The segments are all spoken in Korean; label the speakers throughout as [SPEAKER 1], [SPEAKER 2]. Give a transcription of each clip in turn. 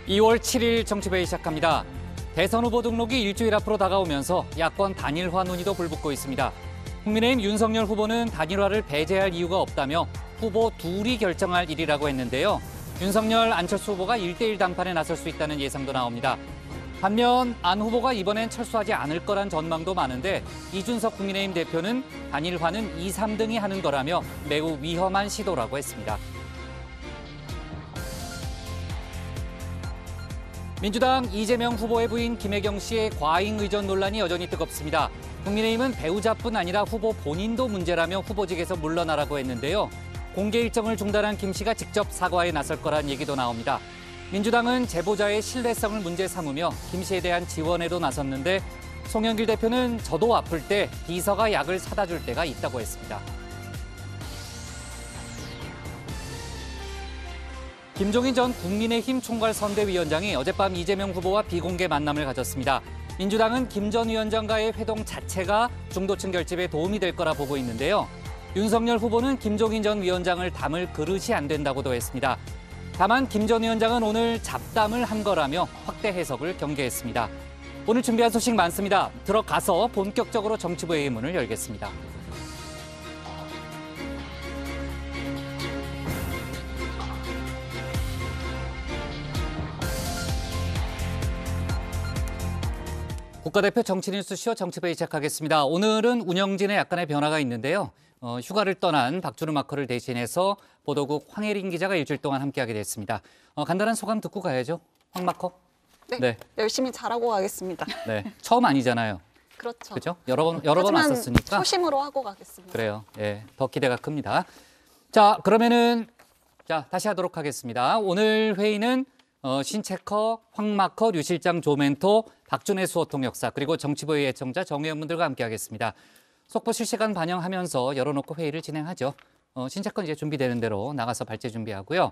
[SPEAKER 1] 2월 7일 정치배이 시작합니다. 대선 후보 등록이 일주일 앞으로 다가오면서 야권 단일화 논의도 불붙고 있습니다. 국민의힘 윤석열 후보는 단일화를 배제할 이유가 없다며 후보 둘이 결정할 일이라고 했는데요. 윤석열, 안철수 후보가 1대1 담판에 나설 수 있다는 예상도 나옵니다. 반면 안 후보가 이번엔 철수하지 않을 거란 전망도 많은데 이준석 국민의힘 대표는 단일화는 2, 3등이 하는 거라며 매우 위험한 시도라고 했습니다. 민주당 이재명 후보의 부인 김혜경 씨의 과잉 의전 논란이 여전히 뜨겁습니다. 국민의힘은 배우자뿐 아니라 후보 본인도 문제라며 후보직에서 물러나라고 했는데요. 공개 일정을 중단한 김 씨가 직접 사과에 나설 거란 얘기도 나옵니다. 민주당은 제보자의 신뢰성을 문제 삼으며 김 씨에 대한 지원에도 나섰는데 송영길 대표는 저도 아플 때 비서가 약을 사다 줄 때가 있다고 했습니다. 김종인 전 국민의힘 총괄선대위원장이 어젯밤 이재명 후보와 비공개 만남을 가졌습니다. 민주당은 김 전 위원장과의 회동 자체가 중도층 결집에 도움이 될 거라 보고 있는데요. 윤석열 후보는 김종인 전 위원장을 담을 그릇이 안 된다고도 했습니다. 다만 김 전 위원장은 오늘 잡담을 한 거라며 확대 해석을 경계했습니다. 오늘 준비한 소식 많습니다. 들어가서 본격적으로 정치부의 문을 열겠습니다. 국가대표 정치뉴스쇼 정치배이 시작하겠습니다. 오늘은 운영진에 약간의 변화가 있는데요. 휴가를 떠난 박주름 마커를 대신해서 보도국 황혜린 기자가 일주일 동안 함께하게 됐습니다. 간단한 소감 듣고 가야죠. 황 마커.
[SPEAKER 2] 네, 열심히 잘하고 가겠습니다.
[SPEAKER 1] 네, 처음 아니잖아요.
[SPEAKER 2] 그렇죠.
[SPEAKER 1] 그렇죠? 여러 번 왔었으니까.
[SPEAKER 2] 초심으로 하고 가겠습니다.
[SPEAKER 1] 그래요. 예, 더 기대가 큽니다. 자, 그러면은 다시 하도록 하겠습니다. 오늘 회의는 신체커, 황마커, 류 실장, 조멘토, 박준혜 수호통역사 그리고 정치부의 애청자 정의원분들과 함께하겠습니다. 속보 실시간 반영하면서 열어놓고 회의를 진행하죠. 신체커는 이제 준비되는 대로 나가서 발제 준비하고요.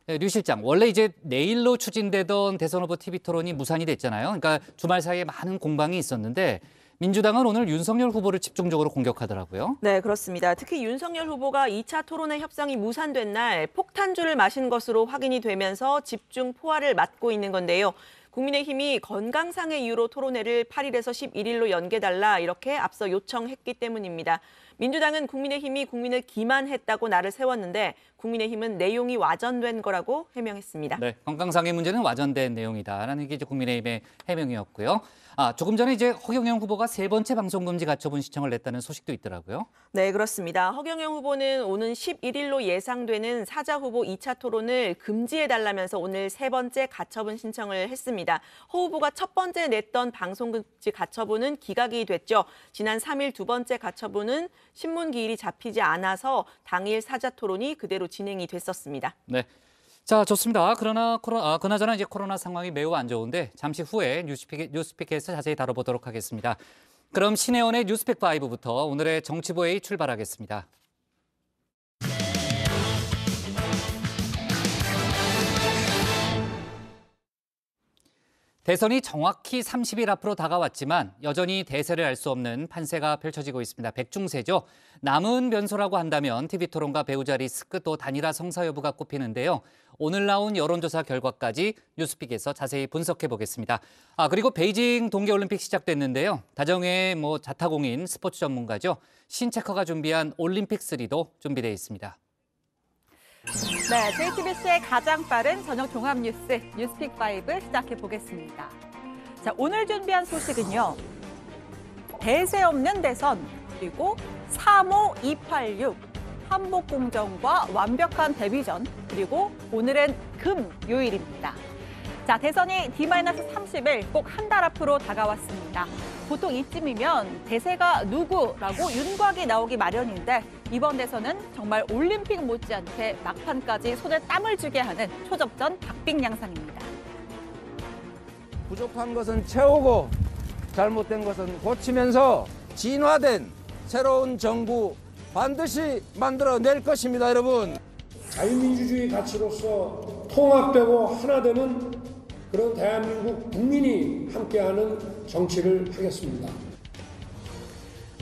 [SPEAKER 1] 류 실장, 원래 이제 내일로 추진되던 대선 후보 TV 토론이 무산이 됐잖아요. 그러니까 주말 사이에 많은 공방이 있었는데 민주당은 오늘 윤석열 후보를 집중적으로 공격하더라고요.
[SPEAKER 3] 네, 그렇습니다. 특히 윤석열 후보가 2차 토론회 협상이 무산된 날 폭탄주를 마신 것으로 확인이 되면서 집중 포화를 맞고 있는 건데요. 국민의힘이 건강상의 이유로 토론회를 8일에서 11일로 연계달라 이렇게 앞서 요청했기 때문입니다. 민주당은 국민의힘이 국민을 기만했다고 날을 세웠는데 국민의힘은 내용이 와전된 거라고 해명했습니다.
[SPEAKER 1] 네, 건강상의 문제는 와전된 내용이다라는 게 이제 국민의힘의 해명이었고요. 조금 전에 이제 허경영 후보가 3번째 방송금지 가처분 신청을 냈다는 소식도 있더라고요.
[SPEAKER 3] 네, 그렇습니다. 허경영 후보는 오는 11일로 예상되는 사자 후보 2차 토론을 금지해달라면서 오늘 3번째 가처분 신청을 했습니다. 허 후보가 첫 번째 냈던 방송금지 가처분은 기각이 됐죠. 지난 3일 두 번째 가처분은 신문 기일이 잡히지 않아서 당일 사자 토론이 그대로 진행이 됐었습니다.
[SPEAKER 1] 네. 자, 좋습니다. 그나저나 이제 코로나 상황이 매우 안 좋은데 잠시 후에 뉴스픽에서 자세히 다뤄보도록 하겠습니다. 그럼 신혜원의 뉴스픽 5부터 오늘의 정치부회의 출발하겠습니다. 대선이 정확히 30일 앞으로 다가왔지만 여전히 대세를 알 수 없는 판세가 펼쳐지고 있습니다. 백중세죠. 남은 변수라고 한다면 TV토론과 배우자 리스크 또 단일화 성사 여부가 꼽히는데요. 오늘 나온 여론조사 결과까지 뉴스픽에서 자세히 분석해 보겠습니다. 그리고 베이징 동계올림픽 시작됐는데요. 다정의 자타공인 스포츠 전문가죠. 신체커가 준비한 올림픽3도 준비되어 있습니다.
[SPEAKER 4] 네, JTBC의 가장 빠른 저녁 종합 뉴스 뉴스픽5 시작해 보겠습니다. 자, 오늘 준비한 소식은요. 대세 없는 대선 그리고 35286 한복공정과 완벽한 데뷔전 그리고 오늘은 금요일입니다. 자, 대선이 D-30일 꼭 한 달 앞으로 다가왔습니다. 보통 이쯤이면 대세가 누구라고 윤곽이 나오기 마련인데 이번 대선은 정말 올림픽 못지않게 막판까지 손에 땀을 쥐게 하는 초접전 박빙 양상입니다.
[SPEAKER 5] 부족한 것은 채우고 잘못된 것은 고치면서 진화된 새로운 정부 반드시 만들어낼 것입니다, 여러분.
[SPEAKER 6] 자유민주주의 가치로서 통합되고 하나 되는 그런 대한민국 국민이 함께하는 정치를 하겠습니다.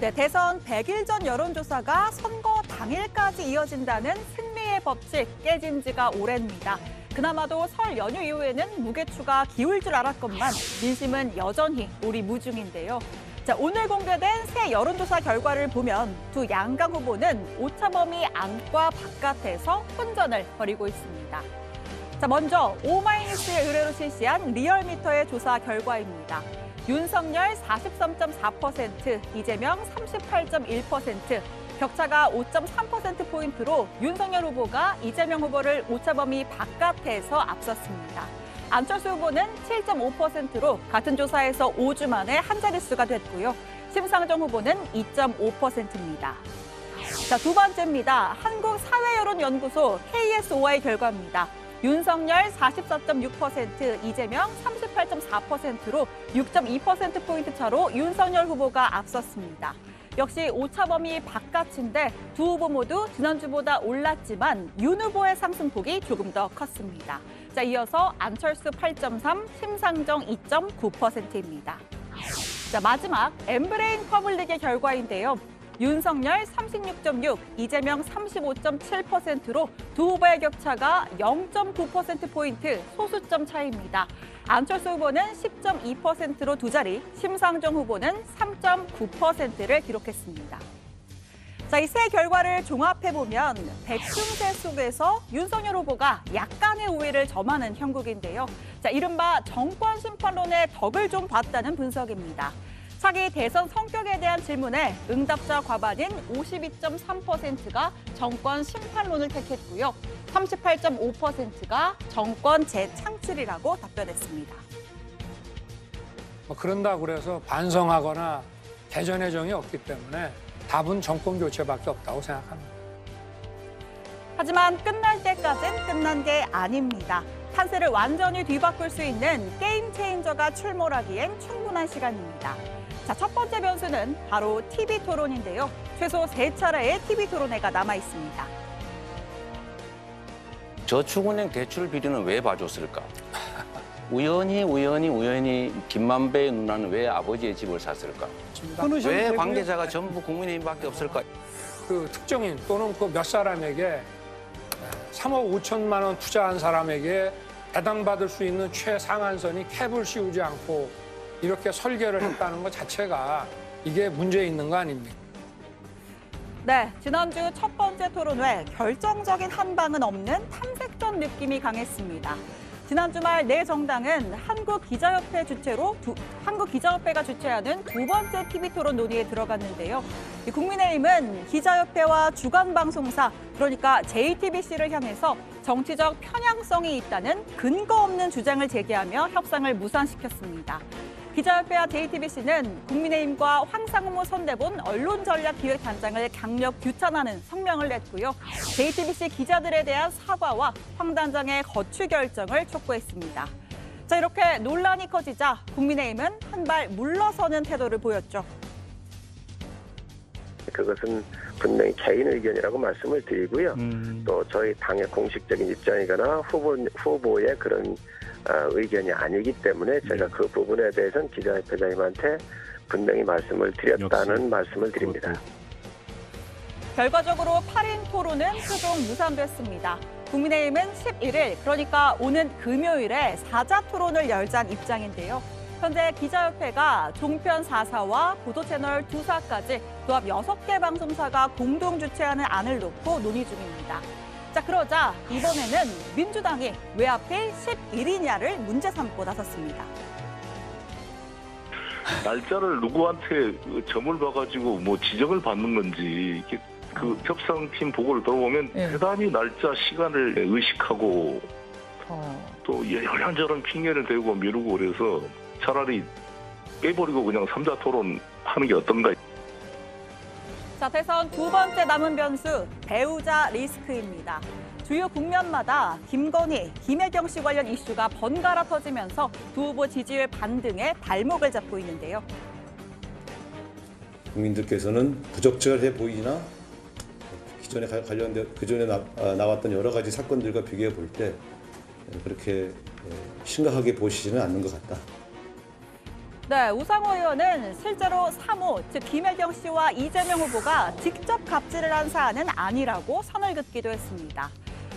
[SPEAKER 4] 네, 대선 100일 전 여론조사가 선거 당일까지 이어진다는 승리의 법칙 깨진 지가 오래입니다. 그나마도 설 연휴 이후에는 무게추가 기울 줄 알았건만 민심은 여전히 오리무중인데요. 자, 오늘 공개된 새 여론조사 결과를 보면 두 양강 후보는 오차범위 안과 바깥에서 혼전을 벌이고 있습니다. 자, 먼저 오마이뉴스의 의뢰로 실시한 리얼미터의 조사 결과입니다. 윤석열 43.4%, 이재명 38.1%, 격차가 5.3%포인트로 윤석열 후보가 이재명 후보를 오차범위 바깥에서 앞섰습니다. 안철수 후보는 7.5%로 같은 조사에서 5주 만에 한 자릿수가 됐고요. 심상정 후보는 2.5%입니다. 자, 두 번째입니다. 한국사회여론연구소 KSOI 결과입니다. 윤석열 44.6%, 이재명 38.4%로 6.2%포인트 차로 윤석열 후보가 앞섰습니다. 역시 오차범위 바깥인데 두 후보 모두 지난주보다 올랐지만 윤 후보의 상승폭이 조금 더 컸습니다. 자, 이어서 안철수 8.3, 심상정 2.9%입니다. 자, 마지막 엠브레인 퍼블릭의 결과인데요. 윤석열 36.6, 이재명 35.7%로 두 후보의 격차가 0.9%포인트 소수점 차이입니다. 안철수 후보는 10.2%로 두 자리, 심상정 후보는 3.9%를 기록했습니다. 자, 이 세 결과를 종합해보면 백중세 속에서 윤석열 후보가 약간의 우위를 점하는 형국인데요. 자, 이른바 정권 심판론의 덕을 좀 봤다는 분석입니다. 차기 대선 성격에 대한 질문에 응답자 과반인 52.3%가 정권 심판론을 택했고요. 38.5%가 정권 재창출이라고 답변했습니다.
[SPEAKER 6] 그런다고 그래서 반성하거나 개전의 정이 없기 때문에 답은 정권 교체밖에 없다고 생각합니다.
[SPEAKER 4] 하지만 끝날 때까진 끝난 게 아닙니다. 판세를 완전히 뒤바꿀 수 있는 게임 체인저가 출몰하기엔 충분한 시간입니다. 자, 첫 번째 변수는 바로 TV 토론인데요. 최소 3차례의 TV 토론회가 남아 있습니다.
[SPEAKER 7] 저축은행 대출 비리는 왜 봐줬을까? 우연히 김만배의 누나는 왜 아버지의 집을 샀을까? 왜 관계자가 전부 국민의힘밖에 없을까?
[SPEAKER 6] 그 특정인 또는 그 몇 사람에게 3억 5천만 원 투자한 사람에게 배당받을 수 있는 최상한선이 캡을 씌우지 않고 이렇게 설계를 했다는 것 자체가 이게 문제 있는 거 아닙니까?
[SPEAKER 4] 네, 지난주 첫 번째 토론회 결정적인 한방은 없는 탐색전 느낌이 강했습니다. 지난 주말 네 정당은 한국기자협회가 주최하는 두 번째 TV 토론 논의에 들어갔는데요. 국민의힘은 기자협회와 주간방송사, 그러니까 JTBC를 향해서 정치적 편향성이 있다는 근거 없는 주장을 제기하며 협상을 무산시켰습니다. 기자협회와 JTBC는 국민의힘과 황상무 선대본 언론전략기획단장을 강력 규탄하는 성명을 냈고요. JTBC 기자들에 대한 사과와 황 단장의 거취 결정을 촉구했습니다. 자, 이렇게 논란이 커지자 국민의힘은 한 발 물러서는 태도를 보였죠.
[SPEAKER 8] 그것은 분명히 개인 의견이라고 말씀을 드리고요. 또 저희 당의 공식적인 입장이거나 후보의 그런 의견이 아니기 때문에 제가 그 부분에 대해서는 기자협회장님한테 분명히 말씀을 드렸다는 말씀을 드립니다.
[SPEAKER 4] 결과적으로 8인 토론은 최종 무산됐습니다. 국민의힘은 11일, 그러니까 오는 금요일에 4자 토론을 열자는 입장인데요. 현재 기자협회가 종편 4사와 보도채널 2사까지 도합 6개 방송사가 공동 주최하는 안을 놓고 논의 중입니다. 자, 그러자 이번에는 민주당이 왜 하필 11이냐를 문제 삼고 나섰습니다.
[SPEAKER 9] 날짜를 누구한테 점을 봐가지고 뭐 지적을 받는 건지 이렇게 그 협상팀 보고를 들어보면 대단히 날짜 시간을 의식하고 또 이런저런 핑계를 대고 미루고 그래서 차라리 빼버리고 그냥 3자 토론 하는 게 어떤가.
[SPEAKER 4] 자, 대선 두 번째 남은 변수, 배우자 리스크입니다. 주요 국면마다 김건희, 김혜경 씨 관련 이슈가 번갈아 터지면서 두 후보 지지율 반등에 발목을 잡고 있는데요.
[SPEAKER 10] 국민들께서는 부적절해 보이나 그전에 나왔던 여러 가지 사건들과 비교해 볼 때 그렇게 심각하게 보시지는 않는 것 같다.
[SPEAKER 4] 네, 우상호 의원은 실제로 3호, 즉 김혜경 씨와 이재명 후보가 직접 갑질을 한 사안은 아니라고 선을 긋기도 했습니다.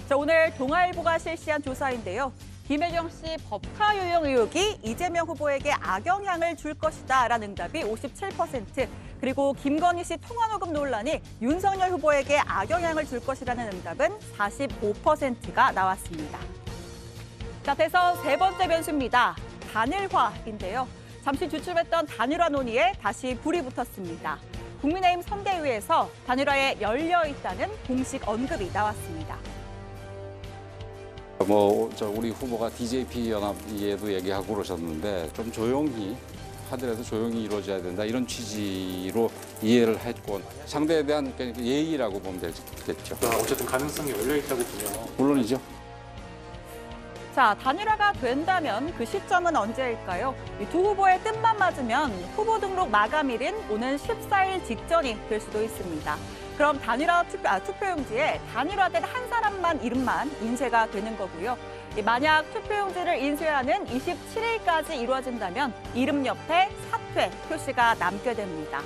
[SPEAKER 4] 자, 오늘 동아일보가 실시한 조사인데요. 김혜경 씨 법카 유용 의혹이 이재명 후보에게 악영향을 줄 것이다라는 응답이 57%, 그리고 김건희 씨 통화녹음 논란이 윤석열 후보에게 악영향을 줄 것이라는 응답은 45%가 나왔습니다. 자, 대선 세 번째 변수입니다. 단일화인데요. 잠시 주춤했던 단일화 논의에 다시 불이 붙었습니다. 국민의힘 선대위에서 단일화에 열려 있다는 공식 언급이 나왔습니다.
[SPEAKER 11] 우리 후보가 DJP 연합에도 얘기하고 그러셨는데 좀 조용히 하더라도 조용히 이루어져야 된다 이런 취지로 이해를 했고 상대에 대한 예의라고 보면 되겠죠.
[SPEAKER 12] 어쨌든 가능성이 열려 있다고 보면
[SPEAKER 11] 물론이죠.
[SPEAKER 4] 자, 단일화가 된다면 그 시점은 언제일까요? 이 두 후보의 뜻만 맞으면 후보 등록 마감일인 오는 14일 직전이 될 수도 있습니다. 그럼 단일화 투표용지에 단일화된 한 사람만 이름만 인쇄가 되는 거고요. 만약 투표용지를 인쇄하는 27일까지 이루어진다면 이름 옆에 사퇴 표시가 남게 됩니다.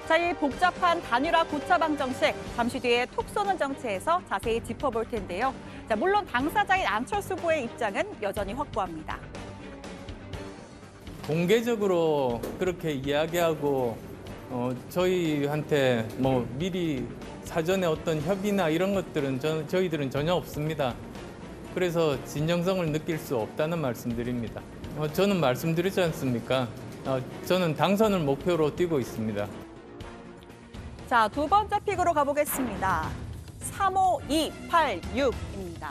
[SPEAKER 4] 자, 이 복잡한 단일화 고차 방정식 잠시 뒤에 톡 쏘는 정치에서 자세히 짚어볼 텐데요. 자, 물론 당사자인 안철수 후보의 입장은 여전히 확고합니다.
[SPEAKER 13] 공개적으로 그렇게 이야기하고 저희한테 미리 사전에 어떤 협의나 이런 것들은 저희들은 전혀 없습니다. 그래서 진정성을 느낄 수 없다는 말씀드립니다. 저는 말씀드리지 않습니까? 저는 당선을 목표로 뛰고 있습니다.
[SPEAKER 4] 자, 두 번째 픽으로 가보겠습니다. 35286입니다.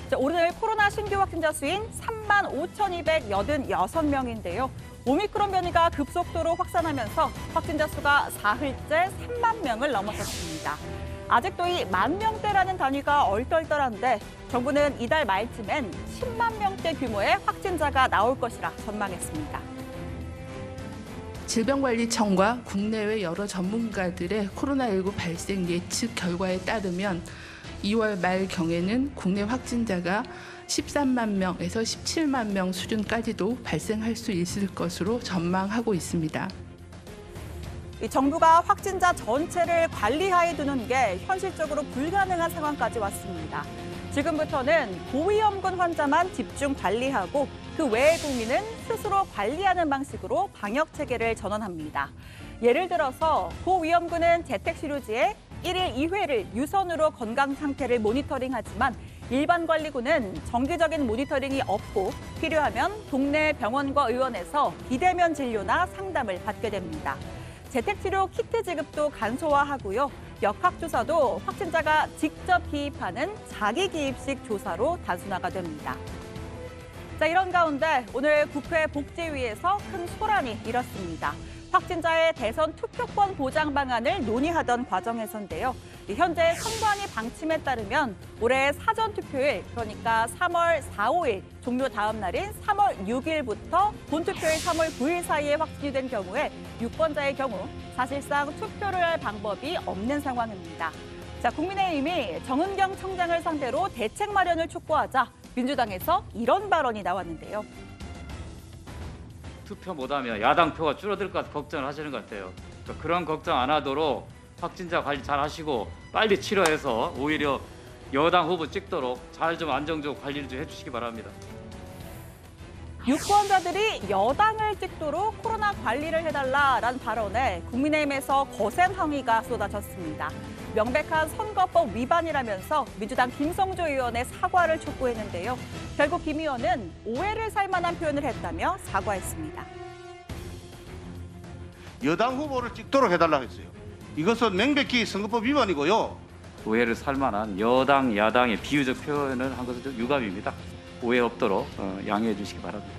[SPEAKER 4] 자, 오늘 코로나 신규 확진자 수인 35,286명인데요. 오미크론 변이가 급속도로 확산하면서 확진자 수가 사흘째 3만 명을 넘어섰습니다. 아직도 이 10,000명대라는 단위가 얼떨떨한데 정부는 이달 말쯤엔 10만 명대 규모의 확진자가 나올 것이라 전망했습니다.
[SPEAKER 14] 질병관리청과 국내외 여러 전문가들의 코로나19 발생 예측 결과에 따르면 2월 말경에는 국내 확진자가 13만 명에서 17만 명 수준까지도 발생할 수 있을 것으로 전망하고 있습니다.
[SPEAKER 4] 이 정부가 확진자 전체를 관리하에 두는 게 현실적으로 불가능한 상황까지 왔습니다. 지금부터는 고위험군 환자만 집중 관리하고 그 외의 국민은 스스로 관리하는 방식으로 방역 체계를 전환합니다. 예를 들어서 고위험군은 재택치료지에 1일 2회를 유선으로 건강 상태를 모니터링하지만 일반 관리군은 정기적인 모니터링이 없고 필요하면 동네 병원과 의원에서 비대면 진료나 상담을 받게 됩니다. 재택치료 키트 지급도 간소화하고요. 역학조사도 확진자가 직접 기입하는 자기 기입식 조사로 단순화가 됩니다. 자, 이런 가운데 오늘 국회 복지위에서 큰 소란이 일었습니다. 확진자의 대선 투표권 보장 방안을 논의하던 과정에서인데요. 현재 선관위 방침에 따르면 올해 사전투표일, 그러니까 3월 4, 5일 종료 다음 날인 3월 6일부터 본투표일 3월 9일 사이에 확진이 된 경우에 유권자의 경우 사실상 투표를 할 방법이 없는 상황입니다. 자, 국민의힘이 정은경 청장을 상대로 대책 마련을 촉구하자 민주당에서 이런 발언이 나왔는데요.
[SPEAKER 15] 투표 못하면 야당 표가 줄어들 것 같아 걱정을 하시는 것 같아요. 그런 걱정 안 하도록 확진자 관리 잘 하시고 빨리 치료해서 오히려 여당 후보 찍도록 잘 좀 안정적으로 관리를 좀 해주시기 바랍니다.
[SPEAKER 4] 유권자들이 여당을 찍도록 코로나 관리를 해달라라는 발언에 국민의힘에서 거센 항의가 쏟아졌습니다. 명백한 선거법 위반이라면서 민주당 김성조 의원의 사과를 촉구했는데요. 결국 김 의원은 오해를 살 만한 표현을 했다며 사과했습니다.
[SPEAKER 16] 여당 후보를 찍도록 해달라고 했어요. 이것은 명백히 선거법 위반이고요.
[SPEAKER 15] 오해를 살 만한 여당, 야당의 비유적 표현을 한 것은 좀 유감입니다. 오해 없도록 양해해 주시기 바랍니다.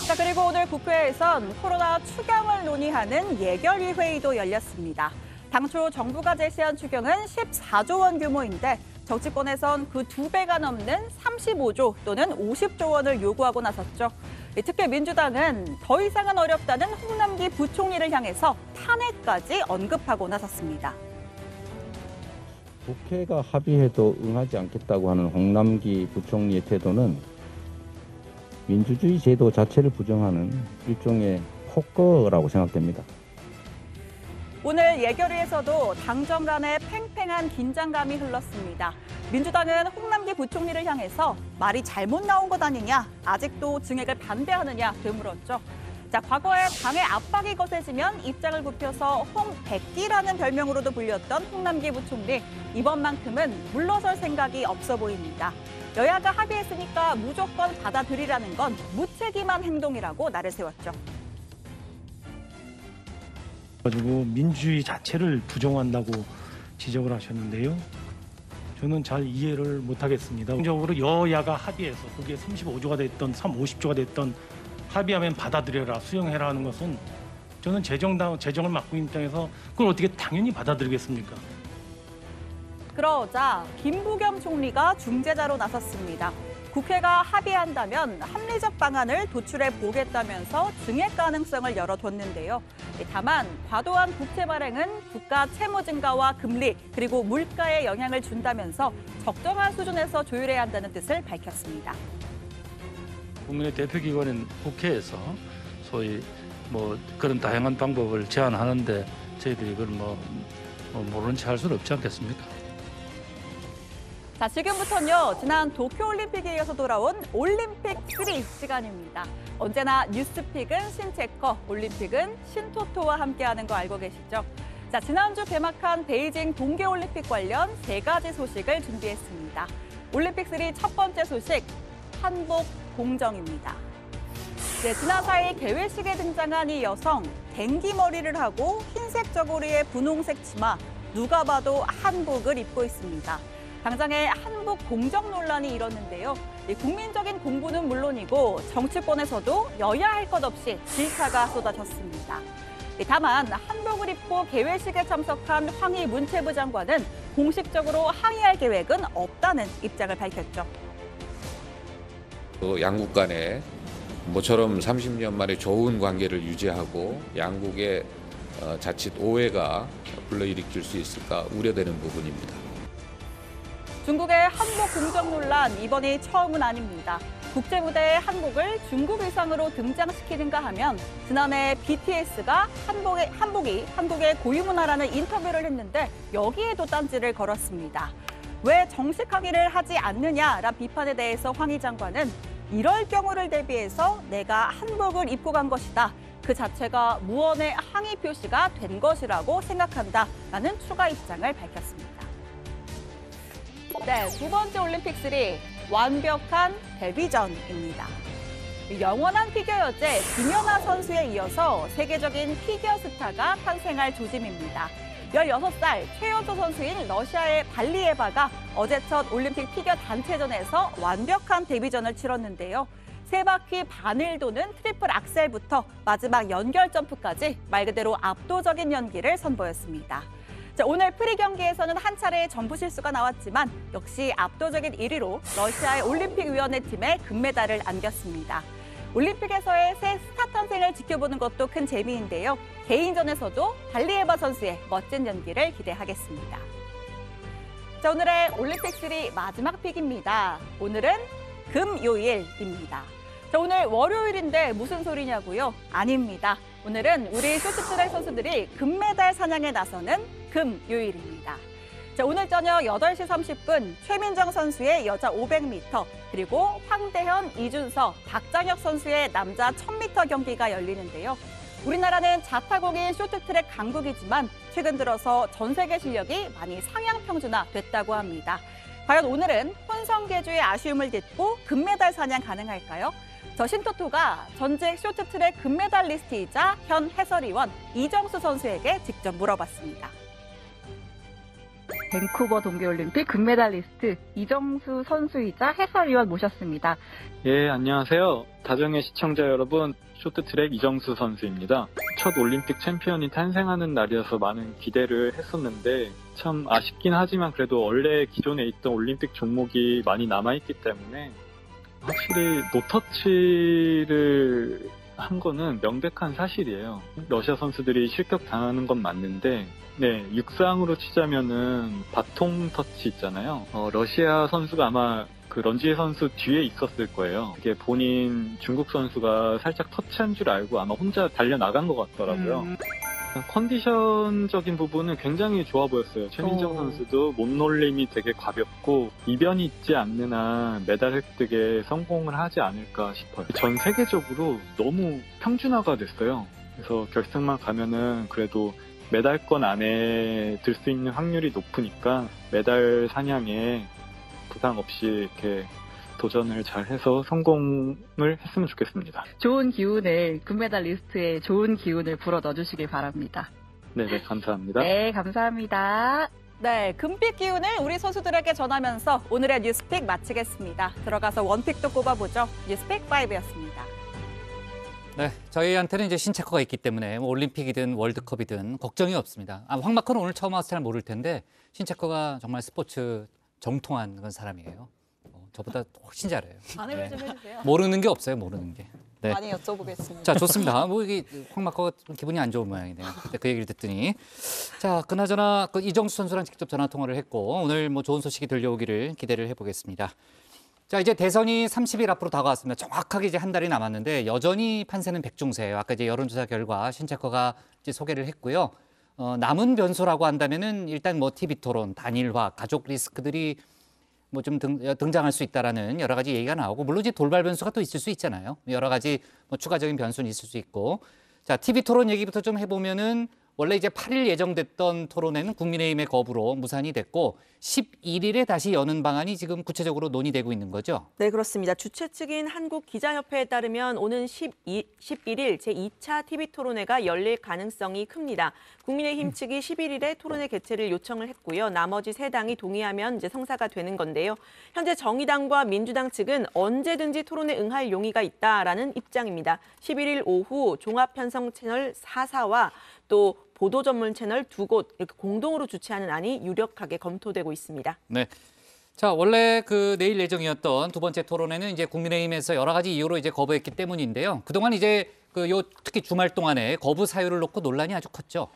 [SPEAKER 4] 자, 그리고 오늘 국회에선 코로나 추경을 논의하는 예결위 회의도 열렸습니다. 당초 정부가 제시한 추경은 14조 원 규모인데 정치권에선 그 2배가 넘는 35조 또는 50조 원을 요구하고 나섰죠. 특히 민주당은 더 이상은 어렵다는 홍남기 부총리를 향해서 탄핵까지 언급하고 나섰습니다.
[SPEAKER 5] 국회가 합의해도 응하지 않겠다고 하는 홍남기 부총리의 태도는 민주주의 제도 자체를 부정하는 일종의 폭거라고 생각됩니다.
[SPEAKER 4] 오늘 예결위에서도 당정 간의 팽팽한 긴장감이 흘렀습니다. 민주당은 홍남기 부총리를 향해서 말이 잘못 나온 것 아니냐, 아직도 증액을 반대하느냐 되물었죠. 자, 과거에 당의 압박이 거세지면 입장을 굽혀서 홍백기라는 별명으로도 불렸던 홍남기 부총리, 이번만큼은 물러설 생각이 없어 보입니다. 여야가 합의했으니까 무조건 받아들이라는 건 무책임한 행동이라고 날을 세웠죠.
[SPEAKER 17] 가지고 민주주의 자체를 부정한다고 지적을 하셨는데요. 저는 잘 이해를 못하겠습니다. 적으로 여야가 합의해서 그게 35조가 됐던 50조가 됐던 합의하면 받아들여라, 수용해라 하는 것은 저는 재정을 맡고 있는 입장에서 그걸 어떻게 당연히 받아들이겠습니까?
[SPEAKER 4] 그러자 김부겸 총리가 중재자로 나섰습니다. 국회가 합의한다면 합리적 방안을 도출해 보겠다면서 증액 가능성을 열어뒀는데요. 다만 과도한 국채 발행은 국가 채무 증가와 금리 그리고 물가에 영향을 준다면서 적정한 수준에서 조율해야 한다는 뜻을 밝혔습니다.
[SPEAKER 18] 국민의 대표기관인 국회에서 소위 그런 다양한 방법을 제안하는데 저희들이 그걸 모르는 체 할 수는 없지 않겠습니까?
[SPEAKER 4] 자, 지금부터는요, 지난 도쿄올림픽에 이어서 돌아온 올림픽3 시간입니다. 언제나 뉴스픽은 신체커, 올림픽은 신토토와 함께하는 거 알고 계시죠? 자, 지난주 개막한 베이징 동계올림픽 관련 3가지 소식을 준비했습니다. 올림픽3 첫 번째 소식, 한복 공정입니다. 네, 지난 4일 개회식에 등장한 이 여성, 댕기머리를 하고 흰색 저고리에 분홍색 치마, 누가 봐도 한복을 입고 있습니다. 당장에 한복 공정 논란이 일었는데요. 국민적인 공분은 물론이고 정치권에서도 여야 할 것 없이 질타가 쏟아졌습니다. 다만 한복을 입고 개회식에 참석한 황희 문체부 장관은 공식적으로 항의할 계획은 없다는 입장을 밝혔죠.
[SPEAKER 19] 양국 간에 모처럼 30년 만에 좋은 관계를 유지하고 양국의 자칫 오해가 불러일으킬 수 있을까 우려되는 부분입니다.
[SPEAKER 4] 중국의 한복 공정 논란, 이번이 처음은 아닙니다. 국제무대에 한복을 중국 의상으로 등장시키는가 하면 지난해 BTS가 한복이 한국의 고유문화라는 인터뷰를 했는데 여기에도 딴지를 걸었습니다. 왜 정식 항의를 하지 않느냐란 비판에 대해서 황희 장관은 이럴 경우를 대비해서 내가 한복을 입고 간 것이다. 그 자체가 무언의 항의 표시가 된 것이라고 생각한다라는 추가 입장을 밝혔습니다. 네, 두 번째 올림픽3, 완벽한 데뷔전입니다. 영원한 피겨 여제 김연아 선수에 이어서 세계적인 피겨 스타가 탄생할 조짐입니다. 16살 최연소 선수인 러시아의 발리에바가 어제 첫 올림픽 피겨 단체전에서 완벽한 데뷔전을 치렀는데요. 3바퀴 반을 도는 트리플 악셀부터 마지막 연결 점프까지 말 그대로 압도적인 연기를 선보였습니다. 자, 오늘 프리 경기에서는 한 차례 점프 실수가 나왔지만 역시 압도적인 1위로 러시아의 올림픽위원회 팀에 금메달을 안겼습니다. 올림픽에서의 새 스타 탄생을 지켜보는 것도 큰 재미인데요. 개인전에서도 발리에바 선수의 멋진 연기를 기대하겠습니다. 자, 오늘의 올림픽3 마지막 픽입니다. 오늘은 금요일입니다. 자, 오늘 월요일인데 무슨 소리냐고요? 아닙니다. 오늘은 우리 쇼트트랙 선수들이 금메달 사냥에 나서는 금요일입니다. 자, 오늘 저녁 8시 30분 최민정 선수의 여자 500m 그리고 황대현, 이준서, 박장혁 선수의 남자 1000m 경기가 열리는데요. 우리나라는 자타공인 쇼트트랙 강국이지만 최근 들어서 전 세계 실력이 많이 상향 평준화됐다고 합니다. 과연 오늘은 혼성계주의 아쉬움을 딛고 금메달 사냥 가능할까요? 저 신토토가 전직 쇼트트랙 금메달리스트이자 현 해설위원 이정수 선수에게 직접 물어봤습니다.
[SPEAKER 20] 밴쿠버 동계올림픽 금메달리스트 이정수 선수이자 해설위원 모셨습니다.
[SPEAKER 21] 예, 안녕하세요. 다정의 시청자 여러분, 쇼트트랙 이정수 선수입니다. 첫 올림픽 챔피언이 탄생하는 날이어서 많은 기대를 했었는데 참 아쉽긴 하지만 그래도 원래 기존에 있던 올림픽 종목이 많이 남아있기 때문에 확실히 노터치를 한 거는 명백한 사실이에요. 러시아 선수들이 실격당하는 건 맞는데 네, 육상으로 치자면은 바통 터치 있잖아요. 러시아 선수가 아마 그 런지에 선수 뒤에 있었을 거예요. 이게 본인 중국 선수가 살짝 터치한 줄 알고 아마 혼자 달려나간 것 같더라고요. 컨디션적인 부분은 굉장히 좋아 보였어요. 최민정 선수도 몸놀림이 되게 가볍고 이변이 있지 않는 한 메달 획득에 성공을 하지 않을까 싶어요. 전 세계적으로 너무 평준화가 됐어요. 그래서 결승만 가면은 그래도 메달권 안에 들 수 있는 확률이 높으니까 메달 사냥에 부상 없이 이렇게 도전을 잘 해서 성공을 했으면 좋겠습니다.
[SPEAKER 20] 좋은 기운을, 금메달리스트의 좋은 기운을 불어 넣어주시길 바랍니다.
[SPEAKER 21] 네, 감사합니다.
[SPEAKER 20] 네, 감사합니다.
[SPEAKER 4] 네, 금빛 기운을 우리 선수들에게 전하면서 오늘의 뉴스픽 마치겠습니다. 들어가서 원픽도 꼽아보죠. 뉴스픽 5였습니다.
[SPEAKER 1] 네, 저희한테는 이제 신체커가 있기 때문에 뭐 올림픽이든 월드컵이든 걱정이 없습니다. 황마커는 오늘 처음 왔을 잘 모를 텐데 신체커가 정말 스포츠 정통한 그런 사람이에요. 저보다 훨씬 잘해요.
[SPEAKER 4] 안내를 좀 해주세요.
[SPEAKER 1] 모르는 게 없어요, 모르는 게. 네.
[SPEAKER 4] 많이 여쭤보겠습니다.
[SPEAKER 1] 자, 좋습니다. 뭐 이게 황마커가 좀 기분이 안 좋은 모양이네요. 그 얘기를 듣더니. 자, 그나저나 그 이정수 선수랑 직접 전화 통화를 했고 오늘 뭐 좋은 소식이 들려오기를 기대를 해보겠습니다. 자, 이제 대선이 30일 앞으로 다가왔습니다. 정확하게 이제 한 달이 남았는데 여전히 판세는 백중세예요. 아까 이제 여론조사 결과 신체커가 이제 소개를 했고요. 남은 변수라고 한다면은 일단 뭐 TV 토론, 단일화, 가족 리스크들이 뭐 좀 등장할 수 있다라는 여러 가지 얘기가 나오고 물론 이제 돌발 변수가 또 있을 수 있잖아요. 여러 가지 뭐 추가적인 변수는 있을 수 있고. 자, TV 토론 얘기부터 좀 해보면은 원래 이제 8일 예정됐던 토론회는 국민의힘의 거부로 무산이 됐고 11일에 다시 여는 방안이 지금 구체적으로 논의되고 있는 거죠?
[SPEAKER 3] 네, 그렇습니다. 주최 측인 한국기자협회에 따르면 오는 11일 제2차 TV토론회가 열릴 가능성이 큽니다. 국민의힘 측이 11일에 토론회 개최를 요청을 했고요. 나머지 3당이 동의하면 이제 성사가 되는 건데요. 현재 정의당과 민주당 측은 언제든지 토론에 응할 용의가 있다라는 입장입니다. 11일 오후 종합편성 채널 4사와 또 보도 전문 채널 2곳 이렇게 공동으로 주최하는 안이 유력하게 검토되고 있습니다.
[SPEAKER 1] 네. 자, 원래 그 내일 예정이었던 두 번째 토론회는 이제 국민의힘에서 여러 가지 이유로 이제 거부했기 때문인데요. 그동안 이제 특히 주말 동안에 거부 사유를 놓고 논란이 아주 컸죠.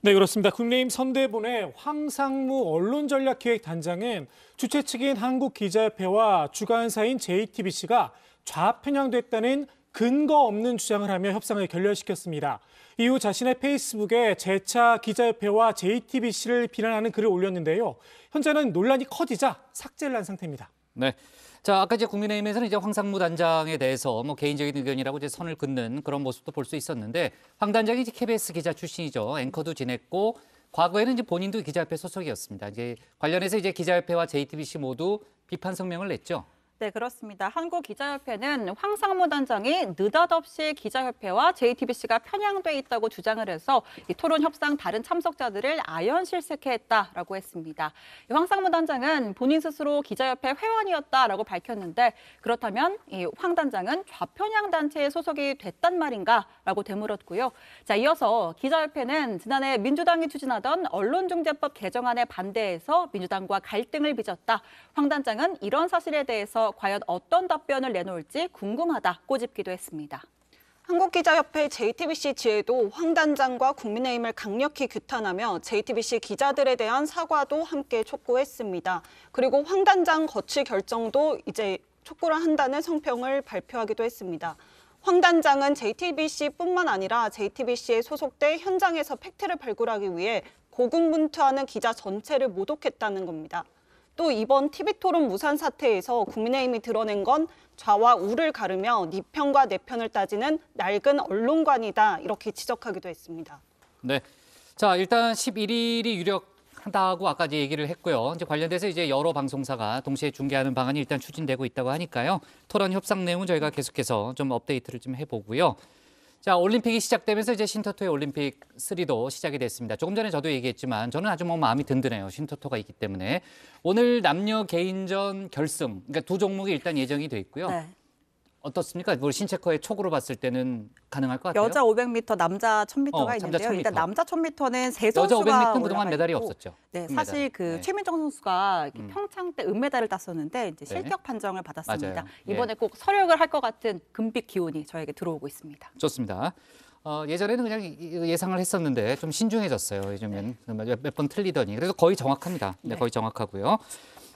[SPEAKER 2] 네, 그렇습니다. 국민의힘 선대본의 황상무 언론전략기획단장은 주최 측인 한국기자협회와 주관사인 JTBC가 좌편향됐다는 근거 없는 주장을 하며 협상을 결렬시켰습니다. 이후 자신의 페이스북에 재차 기자협회와 JTBC를 비난하는 글을 올렸는데요. 현재는 논란이 커지자 삭제를 한 상태입니다.
[SPEAKER 1] 네. 자, 아까 이제 국민의힘에서는 이제 황상무 단장에 대해서 뭐 개인적인 의견이라고 이제 선을 긋는 그런 모습도 볼 수 있었는데 황 단장이 이제 KBS 기자 출신이죠. 앵커도 지냈고 과거에는 이제 본인도 기자협회 소속이었습니다. 이제 관련해서 이제 기자협회와 JTBC 모두 비판 성명을 냈죠.
[SPEAKER 4] 네, 그렇습니다. 한국기자협회는 황상무 단장이 느닷없이 기자협회와 JTBC가 편향돼 있다고 주장을 해서 이 토론 협상 다른 참석자들을 아연실색해 했다라고 했습니다. 황상무 단장은 본인 스스로 기자협회 회원이었다라고 밝혔는데 그렇다면 이 황 단장은 좌편향 단체에 소속이 됐단 말인가라고 되물었고요. 자, 이어서 기자협회는 지난해 민주당이 추진하던 언론중재법 개정안에 반대해서 민주당과 갈등을 빚었다. 황 단장은 이런 사실에 대해서 과연 어떤 답변을 내놓을지 궁금하다 꼬집기도 했습니다.
[SPEAKER 22] 한국기자협회 JTBC 지회도 황 단장과 국민의힘을 강력히 규탄하며 JTBC 기자들에 대한 사과도 함께 촉구했습니다. 그리고 황 단장 거취 결정도 이제 촉구를 한다는 성평을 발표하기도 했습니다. 황 단장은 JTBC뿐만 아니라 JTBC에 소속돼 현장에서 팩트를 발굴하기 위해 고군분투하는 기자 전체를 모독했다는 겁니다. 또 이번 TV토론 무산 사태에서 국민의힘이 드러낸 건 좌와 우를 가르며 네 편과 내 편을 따지는 낡은 언론관이다 이렇게 지적하기도 했습니다.
[SPEAKER 1] 네, 자 일단 11일이 유력하다고 아까 이제 얘기를 했고요. 이제 관련돼서 이제 여러 방송사가 동시에 중계하는 방안이 일단 추진되고 있다고 하니까요. 토론 협상 내용은 저희가 계속해서 좀 업데이트를 좀 해보고요. 자, 올림픽이 시작되면서 이제 신토토의 올림픽 3도 시작이 됐습니다. 조금 전에 저도 얘기했지만 저는 아주 뭐 마음이 든든해요. 신토토가 있기 때문에. 오늘 남녀 개인전 결승, 그러니까 두 종목이 일단 예정이 돼 있고요. 네. 어떻습니까? 뭐 신체커의 촉으로 봤을 때는 가능할 것 같아요?
[SPEAKER 4] 여자 500m, 남자 1000m가 있는데요. 일단 남자 1000m는 세 선수가
[SPEAKER 1] 여자 500m는 그동안 메달이 없었죠.
[SPEAKER 4] 네, 사실 그 최민정 선수가 평창 때 은메달을 땄었는데 이제 실격 판정을 받았습니다.
[SPEAKER 1] 맞아요.
[SPEAKER 4] 이번에 꼭 서력을 할 것 같은 금빛 기운이 저에게 들어오고 있습니다.
[SPEAKER 1] 좋습니다. 예전에는 그냥 예상을 했었는데 좀 신중해졌어요. 요즘엔 몇 번 틀리더니. 그래서 거의 정확합니다. 네, 거의 정확하고요.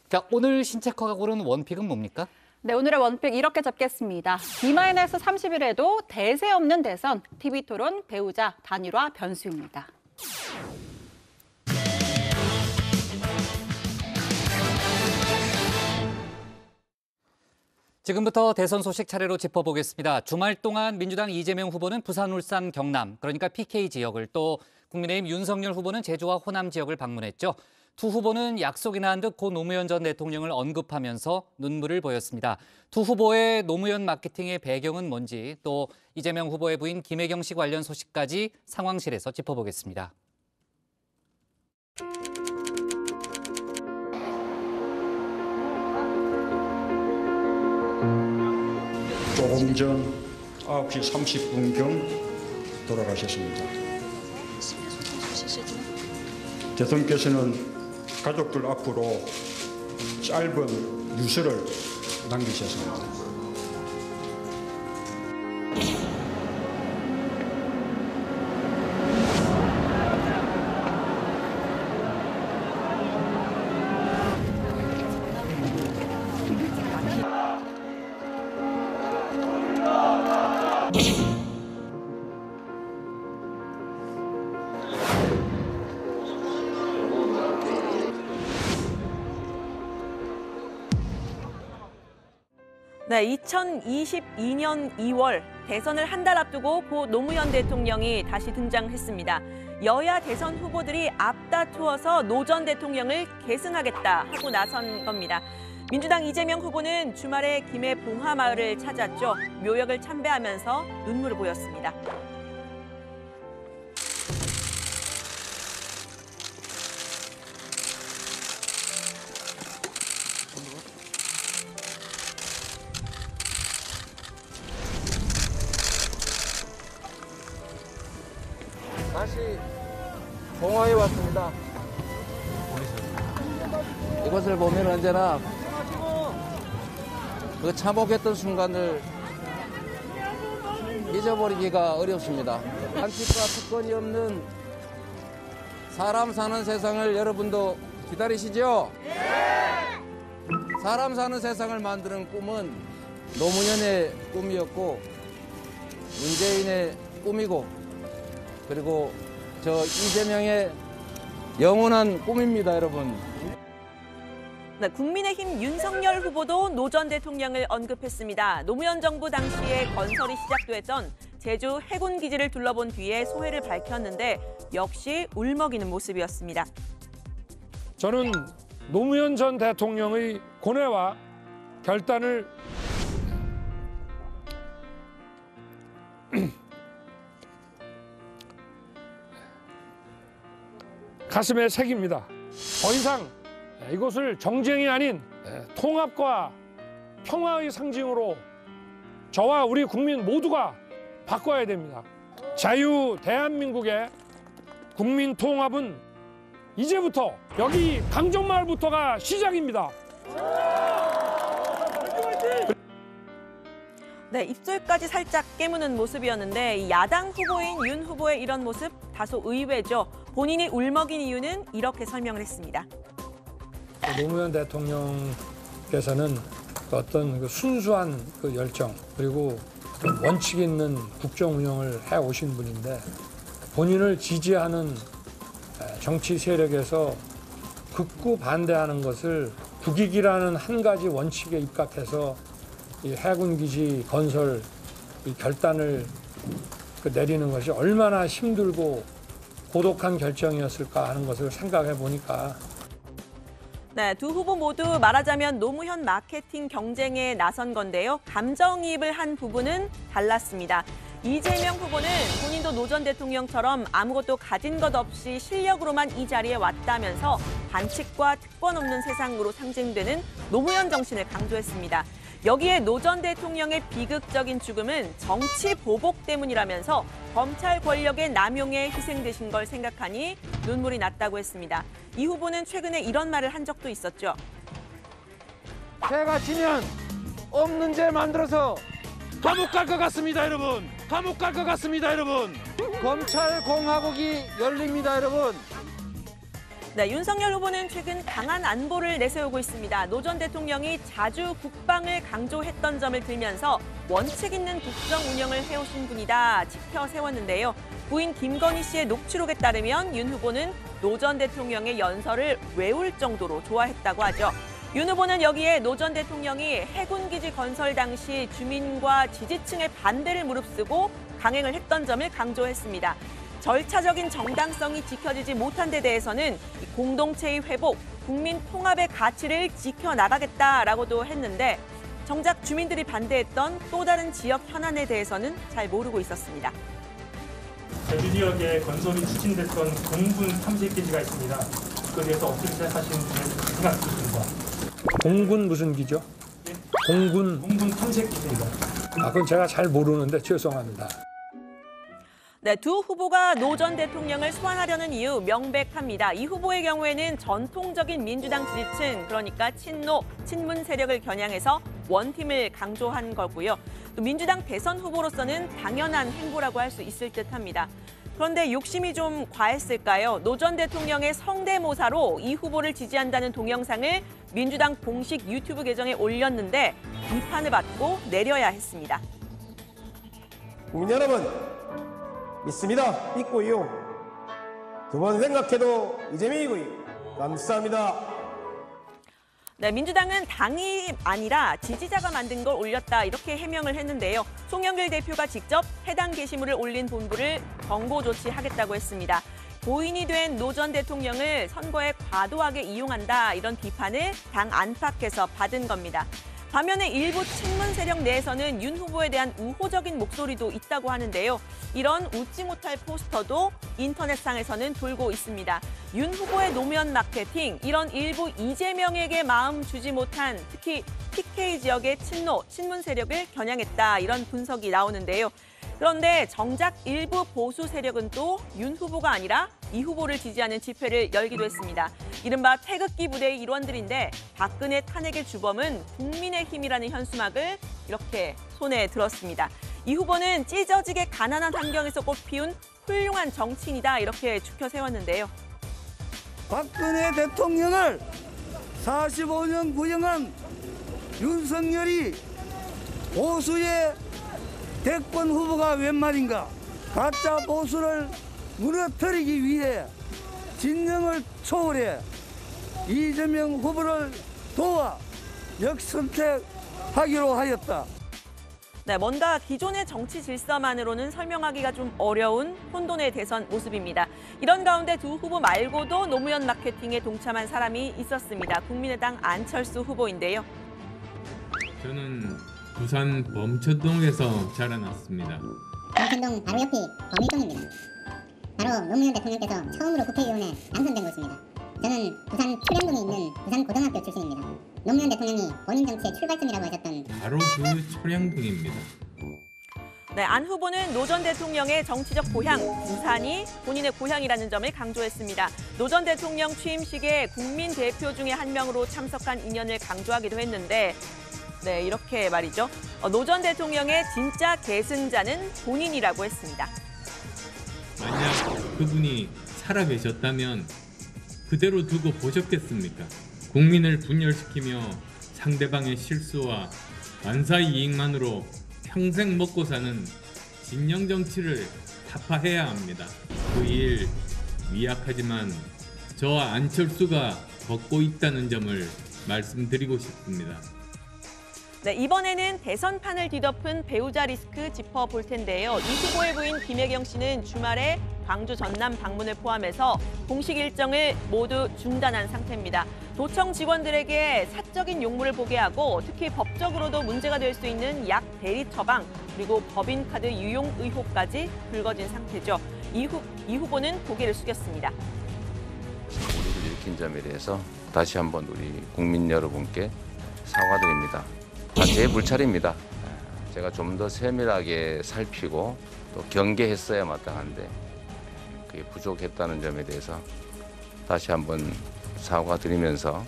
[SPEAKER 1] 자, 오늘 신체커가 고른 원픽은 뭡니까?
[SPEAKER 4] 네, 오늘의 원픽 이렇게 잡겠습니다. D-30일에도 대세 없는 대선, TV토론 배우자 단일화 변수입니다.
[SPEAKER 1] 지금부터 대선 소식 차례로 짚어보겠습니다. 주말 동안 민주당 이재명 후보는 부산, 울산, 경남, 그러니까 PK 지역을, 또 국민의힘 윤석열 후보는 제주와 호남 지역을 방문했죠. 두 후보는 약속이나 한 듯 고 노무현 전 대통령을 언급하면서 눈물을 보였습니다. 두 후보의 노무현 마케팅의 배경은 뭔지, 또 이재명 후보의 부인 김혜경 씨 관련 소식까지 상황실에서 짚어보겠습니다.
[SPEAKER 6] 조금 전 9시 30분경 돌아가셨습니다. 대통령께서는 가족들 앞으로 짧은 유서를 남기셨습니다.
[SPEAKER 3] 네, 2022년 2월 대선을 한 달 앞두고 고 노무현 대통령이 다시 등장했습니다. 여야 대선 후보들이 앞다투어서 노 전 대통령을 계승하겠다 하고 나선 겁니다. 민주당 이재명 후보는 주말에 김해 봉하마을을 찾았죠. 묘역을 참배하면서 눈물을 보였습니다.
[SPEAKER 7] 다시 봉화에 왔습니다. 이것을 보면 언제나 그 참혹했던 순간을 잊어버리기가 어렵습니다. 한치과 특권이 없는 사람 사는 세상을 여러분도 기다리시죠? 사람 사는 세상을 만드는 꿈은 노무현의 꿈이었고 문재인의 꿈이고 그리고 저 이재명의 영원한 꿈입니다, 여러분.
[SPEAKER 3] 네, 국민의힘 윤석열 후보도 노 전 대통령을 언급했습니다. 노무현 정부 당시에 건설이 시작됐던 제주 해군 기지를 둘러본 뒤에 소회를 밝혔는데 역시 울먹이는 모습이었습니다.
[SPEAKER 23] 저는 노무현 전 대통령의 고뇌와 결단을 가슴에 새깁니다. 더 이상 이것을 정쟁이 아닌 통합과 평화의 상징으로 저와 우리 국민 모두가 바꿔야 됩니다. 자유 대한민국의 국민 통합은 이제부터 여기 강정마을부터가 시작입니다.
[SPEAKER 3] 네, 입술까지 살짝 깨무는 모습이었는데 야당 후보인 윤 후보의 이런 모습 다소 의외죠. 본인이 울먹인 이유는 이렇게 설명을 했습니다.
[SPEAKER 23] 노무현 대통령께서는 어떤 그 순수한 그 열정 그리고 어떤 원칙 있는 국정 운영을 해오신 분인데 본인을 지지하는 정치 세력에서 극구 반대하는 것을 국익이라는 한 가지 원칙에 입각해서 이 해군기지 건설 이 결단을 내리는 것이 얼마나 힘들고 고독한 결정이었을까 하는 것을 생각해 보니까
[SPEAKER 3] 네, 두 후보 모두 말하자면 노무현 마케팅 경쟁에 나선 건데요. 감정이입을 한 부분은 달랐습니다. 이재명 후보는 본인도 노 전 대통령처럼 아무것도 가진 것 없이 실력으로만 이 자리에 왔다면서 반칙과 특권 없는 세상으로 상징되는 노무현 정신을 강조했습니다. 여기에 노 전 대통령의 비극적인 죽음은 정치 보복 때문이라면서 검찰 권력의 남용에 희생되신 걸 생각하니 눈물이 났다고 했습니다. 이 후보는 최근에 이런 말을 한 적도 있었죠.
[SPEAKER 7] 제가 지면 없는 죄 만들어서 감옥 갈 것 같습니다, 여러분. 감옥 갈 것 같습니다, 여러분. 검찰 공화국이 열립니다, 여러분.
[SPEAKER 3] 네, 윤석열 후보는 최근 강한 안보를 내세우고 있습니다. 노 전 대통령이 자주 국방을 강조했던 점을 들면서 원칙 있는 국정 운영을 해오신 분이다 지켜 세웠는데요. 부인 김건희 씨의 녹취록에 따르면 윤 후보는 노 전 대통령의 연설을 외울 정도로 좋아했다고 하죠. 윤 후보는 여기에 노 전 대통령이 해군기지 건설 당시 주민과 지지층의 반대를 무릅쓰고 강행을 했던 점을 강조했습니다. 절차적인 정당성이 지켜지지 못한 데 대해서는 공동체의 회복, 국민 통합의 가치를 지켜나가겠다라고도 했는데 정작 주민들이 반대했던 또 다른 지역 현안에 대해서는 잘 모르고 있었습니다.
[SPEAKER 12] 제주 지역에 건설이 추진됐던 공군 탐색기지가 있습니다. 그에 대해서 어떻게 생각하시는 생각 있습니까?
[SPEAKER 23] 공군 무슨 기죠?
[SPEAKER 12] 예?
[SPEAKER 23] 공군
[SPEAKER 12] 탐색기지입니다.
[SPEAKER 23] 그건 제가 잘 모르는데 죄송합니다.
[SPEAKER 3] 네, 두 후보가 노 전 대통령을 소환하려는 이유 명백합니다. 이 후보의 경우에는 전통적인 민주당 지지층, 그러니까 친노, 친문 세력을 겨냥해서 원팀을 강조한 거고요. 또 민주당 대선 후보로서는 당연한 행보라고 할 수 있을 듯합니다. 그런데 욕심이 좀 과했을까요? 노 전 대통령의 성대모사로 이 후보를 지지한다는 동영상을 민주당 공식 유튜브 계정에 올렸는데 비판을 받고 내려야 했습니다.
[SPEAKER 8] 국민 여러분, 믿습니다. 믿고요. 두 번 생각해도 이재명이고요. 감사합니다.
[SPEAKER 3] 네, 민주당은 당이 아니라 지지자가 만든 걸 올렸다 이렇게 해명을 했는데요. 송영길 대표가 직접 해당 게시물을 올린 본부를 경고 조치하겠다고 했습니다. 고인이 된 노 전 대통령을 선거에 과도하게 이용한다 이런 비판을 당 안팎에서 받은 겁니다. 반면에 일부 친문 세력 내에서는 윤 후보에 대한 우호적인 목소리도 있다고 하는데요. 이런 웃지 못할 포스터도 인터넷상에서는 돌고 있습니다. 윤 후보의 노무현 마케팅, 이런 일부 이재명에게 마음 주지 못한 특히 PK 지역의 친노, 친문 세력을 겨냥했다 이런 분석이 나오는데요. 그런데 정작 일부 보수 세력은 또 윤 후보가 아니라 이 후보를 지지하는 집회를 열기도 했습니다. 이른바 태극기 부대의 일원들인데 박근혜 탄핵의 주범은 국민의힘이라는 현수막을 이렇게 손에 들었습니다. 이 후보는 찢어지게 가난한 환경에서 꽃피운 훌륭한 정치인이다 이렇게 추켜 세웠는데요.
[SPEAKER 9] 박근혜 대통령을 45년 구형한 윤석열이 보수의 대권 후보가 웬 말인가? 가짜 보수를 무너뜨리기 위해 진영을 초월해 이재명 후보를 도와 역선택하기로 하였다.
[SPEAKER 3] 네, 뭔가 기존의 정치 질서만으로는 설명하기가 좀 어려운 혼돈의 대선 모습입니다. 이런 가운데 두 후보 말고도 노무현 마케팅에 동참한 사람이 있었습니다. 국민의당 안철수 후보인데요.
[SPEAKER 10] 저는 부산 범천동에서 자라났습니다.
[SPEAKER 24] 범천동 바로 옆이 범일동입니다. 바로 노무현 대통령께서 처음으로 국회의원에 당선된 곳입니다. 저는 부산 초량동에 있는 부산고등학교 출신입니다. 노무현 대통령이 본인 정치의 출발점이라고 하셨던
[SPEAKER 10] 바로 그 초량동입니다.
[SPEAKER 3] 네, 안 후보는 노 전 대통령의 정치적 고향, 부산이 본인의 고향이라는 점을 강조했습니다. 노 전 대통령 취임식에 국민 대표 중에 한 명으로 참석한 인연을 강조하기도 했는데 네, 이렇게 말이죠. 노 전 대통령의 진짜 계승자는 본인이라고 했습니다.
[SPEAKER 10] 만약 그분이 살아계셨다면 그대로 두고 보셨겠습니까? 국민을 분열시키며 상대방의 실수와 완사의 이익만으로 평생 먹고 사는 진영 정치를 타파해야 합니다. 그 일 미약하지만 저와 안철수가 걷고 있다는 점을 말씀드리고 싶습니다.
[SPEAKER 3] 네, 이번에는 대선판을 뒤덮은 배우자 리스크 짚어볼 텐데요. 이 후보의 부인 김혜경 씨는 주말에 광주 전남 방문을 포함해서 공식 일정을 모두 중단한 상태입니다. 도청 직원들에게 사적인 용무를 보게 하고 특히 법적으로도 문제가 될 수 있는 약 대리 처방 그리고 법인카드 유용 의혹까지 불거진 상태죠. 이 후보는 고개를 숙였습니다.
[SPEAKER 25] 오류를 일으킨 점에 대해서 다시 한번 우리 국민 여러분께 사과드립니다. 제 불찰입니다. 제가 좀 더 세밀하게 살피고 또 경계했어야 마땅한데 그게 부족했다는 점에 대해서 다시 한번 사과드리면서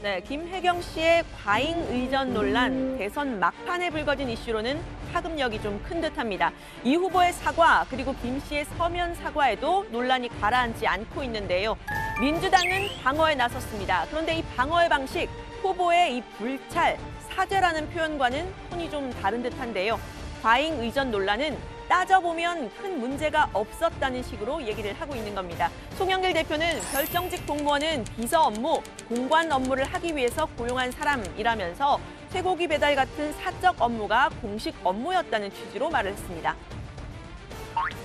[SPEAKER 3] 네, 김혜경 씨의 과잉 의전 논란, 대선 막판에 불거진 이슈로는 파급력이 좀 큰 듯합니다. 이 후보의 사과 그리고 김 씨의 서면 사과에도 논란이 가라앉지 않고 있는데요. 민주당은 방어에 나섰습니다. 그런데 이 방어의 방식, 후보의 이 불찰, 사죄라는 표현과는 톤이 좀 다른 듯한데요. 과잉 의전 논란은 따져보면 큰 문제가 없었다는 식으로 얘기를 하고 있는 겁니다. 송영길 대표는 결정직 공무원은 비서 업무, 공관 업무를 하기 위해서 고용한 사람이라면서 쇠고기 배달 같은 사적 업무가 공식 업무였다는 취지로 말을 했습니다.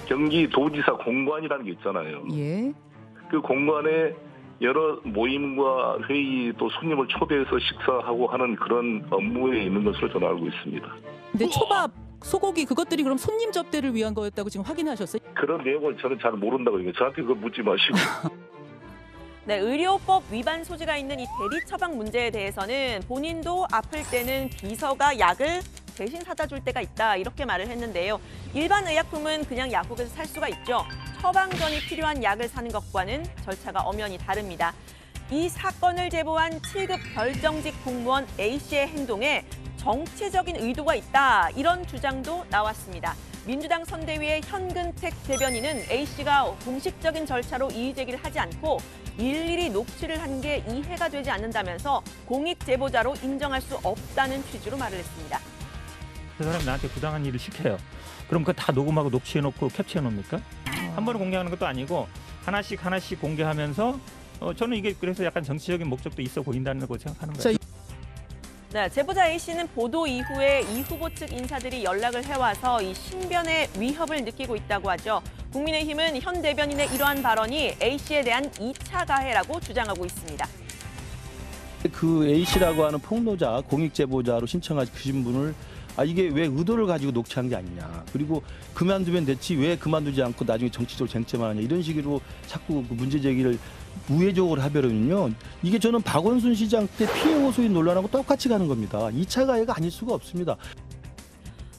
[SPEAKER 11] 경기도지사 공관이라는 게 있잖아요.
[SPEAKER 13] 예.
[SPEAKER 11] 그 공관에 여러 모임과 회의 또 손님을 초대해서 식사하고 하는 그런 업무에 있는 것으로 저는 알고 있습니다.
[SPEAKER 13] 근데 초밥, 소고기 그것들이 그럼 손님 접대를 위한 거였다고 지금 확인하셨어요?
[SPEAKER 11] 그런 내용을 저는 잘 모른다고 얘기해요. 저한테 그거 묻지 마시고.
[SPEAKER 3] 네, 의료법 위반 소지가 있는 이 대리 처방 문제에 대해서는 본인도 아플 때는 비서가 약을 대신 사다 줄 때가 있다 이렇게 말을 했는데요. 일반 의약품은 그냥 약국에서 살 수가 있죠. 처방전이 필요한 약을 사는 것과는 절차가 엄연히 다릅니다. 이 사건을 제보한 7급 결정직 공무원 A씨의 행동에 정치적인 의도가 있다 이런 주장도 나왔습니다. 민주당 선대위의 현근택 대변인은 A씨가 공식적인 절차로 이의 제기를 하지 않고 일일이 녹취를 한 게 이해가 되지 않는다면서 공익 제보자로 인정할 수 없다는 취지로 말을 했습니다.
[SPEAKER 14] 그 사람이 나한테 부당한 일을 시켜요. 그럼 그거 다 녹음하고 녹취해놓고 캡처해놓습니까? 한 번에 공개하는 것도 아니고 하나씩 공개하면서 저는 이게 그래서 약간 정치적인 목적도 있어 보인다는 거 생각하는 거예요.
[SPEAKER 3] 네, 제보자 A씨는 보도 이후에 이 후보 측 인사들이 연락을 해와서 이 신변의 위협을 느끼고 있다고 하죠. 국민의힘은 현 대변인의 이러한 발언이 A씨에 대한 2차 가해라고 주장하고 있습니다.
[SPEAKER 15] 그 A씨라고 하는 폭로자, 공익제보자로 신청하신 분을 이게 왜 의도를 가지고 녹취한 게 아니냐. 그리고 그만두면 됐지 왜 그만두지 않고 나중에 정치적으로 쟁점을 하냐. 이런 식으로 자꾸 그 문제 제기를 우회적으로 하면은요. 이게 저는 박원순 시장 때 피해 호소인 논란하고 똑같이 가는 겁니다. 2차 가해가 아닐 수가 없습니다.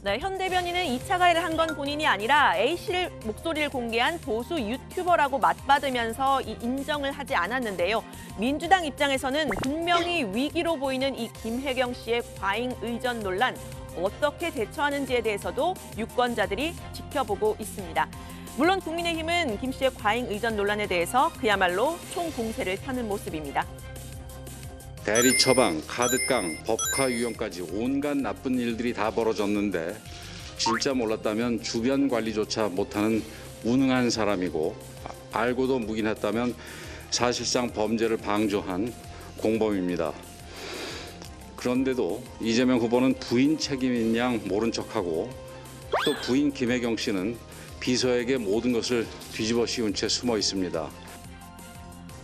[SPEAKER 3] 네, 현 대변인은 2차 가해를 한 건 본인이 아니라 A씨를 목소리를 공개한 보수 유튜버라고 맞받으면서 이 인정을 하지 않았는데요. 민주당 입장에서는 분명히 위기로 보이는 이 김혜경 씨의 과잉 의전 논란 어떻게 대처하는지에 대해서도 유권자들이 지켜보고 있습니다. 물론 국민의힘은 김 씨의 과잉 의전 논란에 대해서 그야말로 총공세를 펴는 모습입니다.
[SPEAKER 16] 대리 처방, 카드깡, 법카 유용까지 온갖 나쁜 일들이 다 벌어졌는데 진짜 몰랐다면 주변 관리조차 못하는 무능한 사람이고 알고도 묵인했다면 사실상 범죄를 방조한 공범입니다. 그런데도 이재명 후보는 부인 책임인 양 모른 척하고 또 부인 김혜경 씨는 비서에게 모든 것을 뒤집어 씌운 채 숨어 있습니다.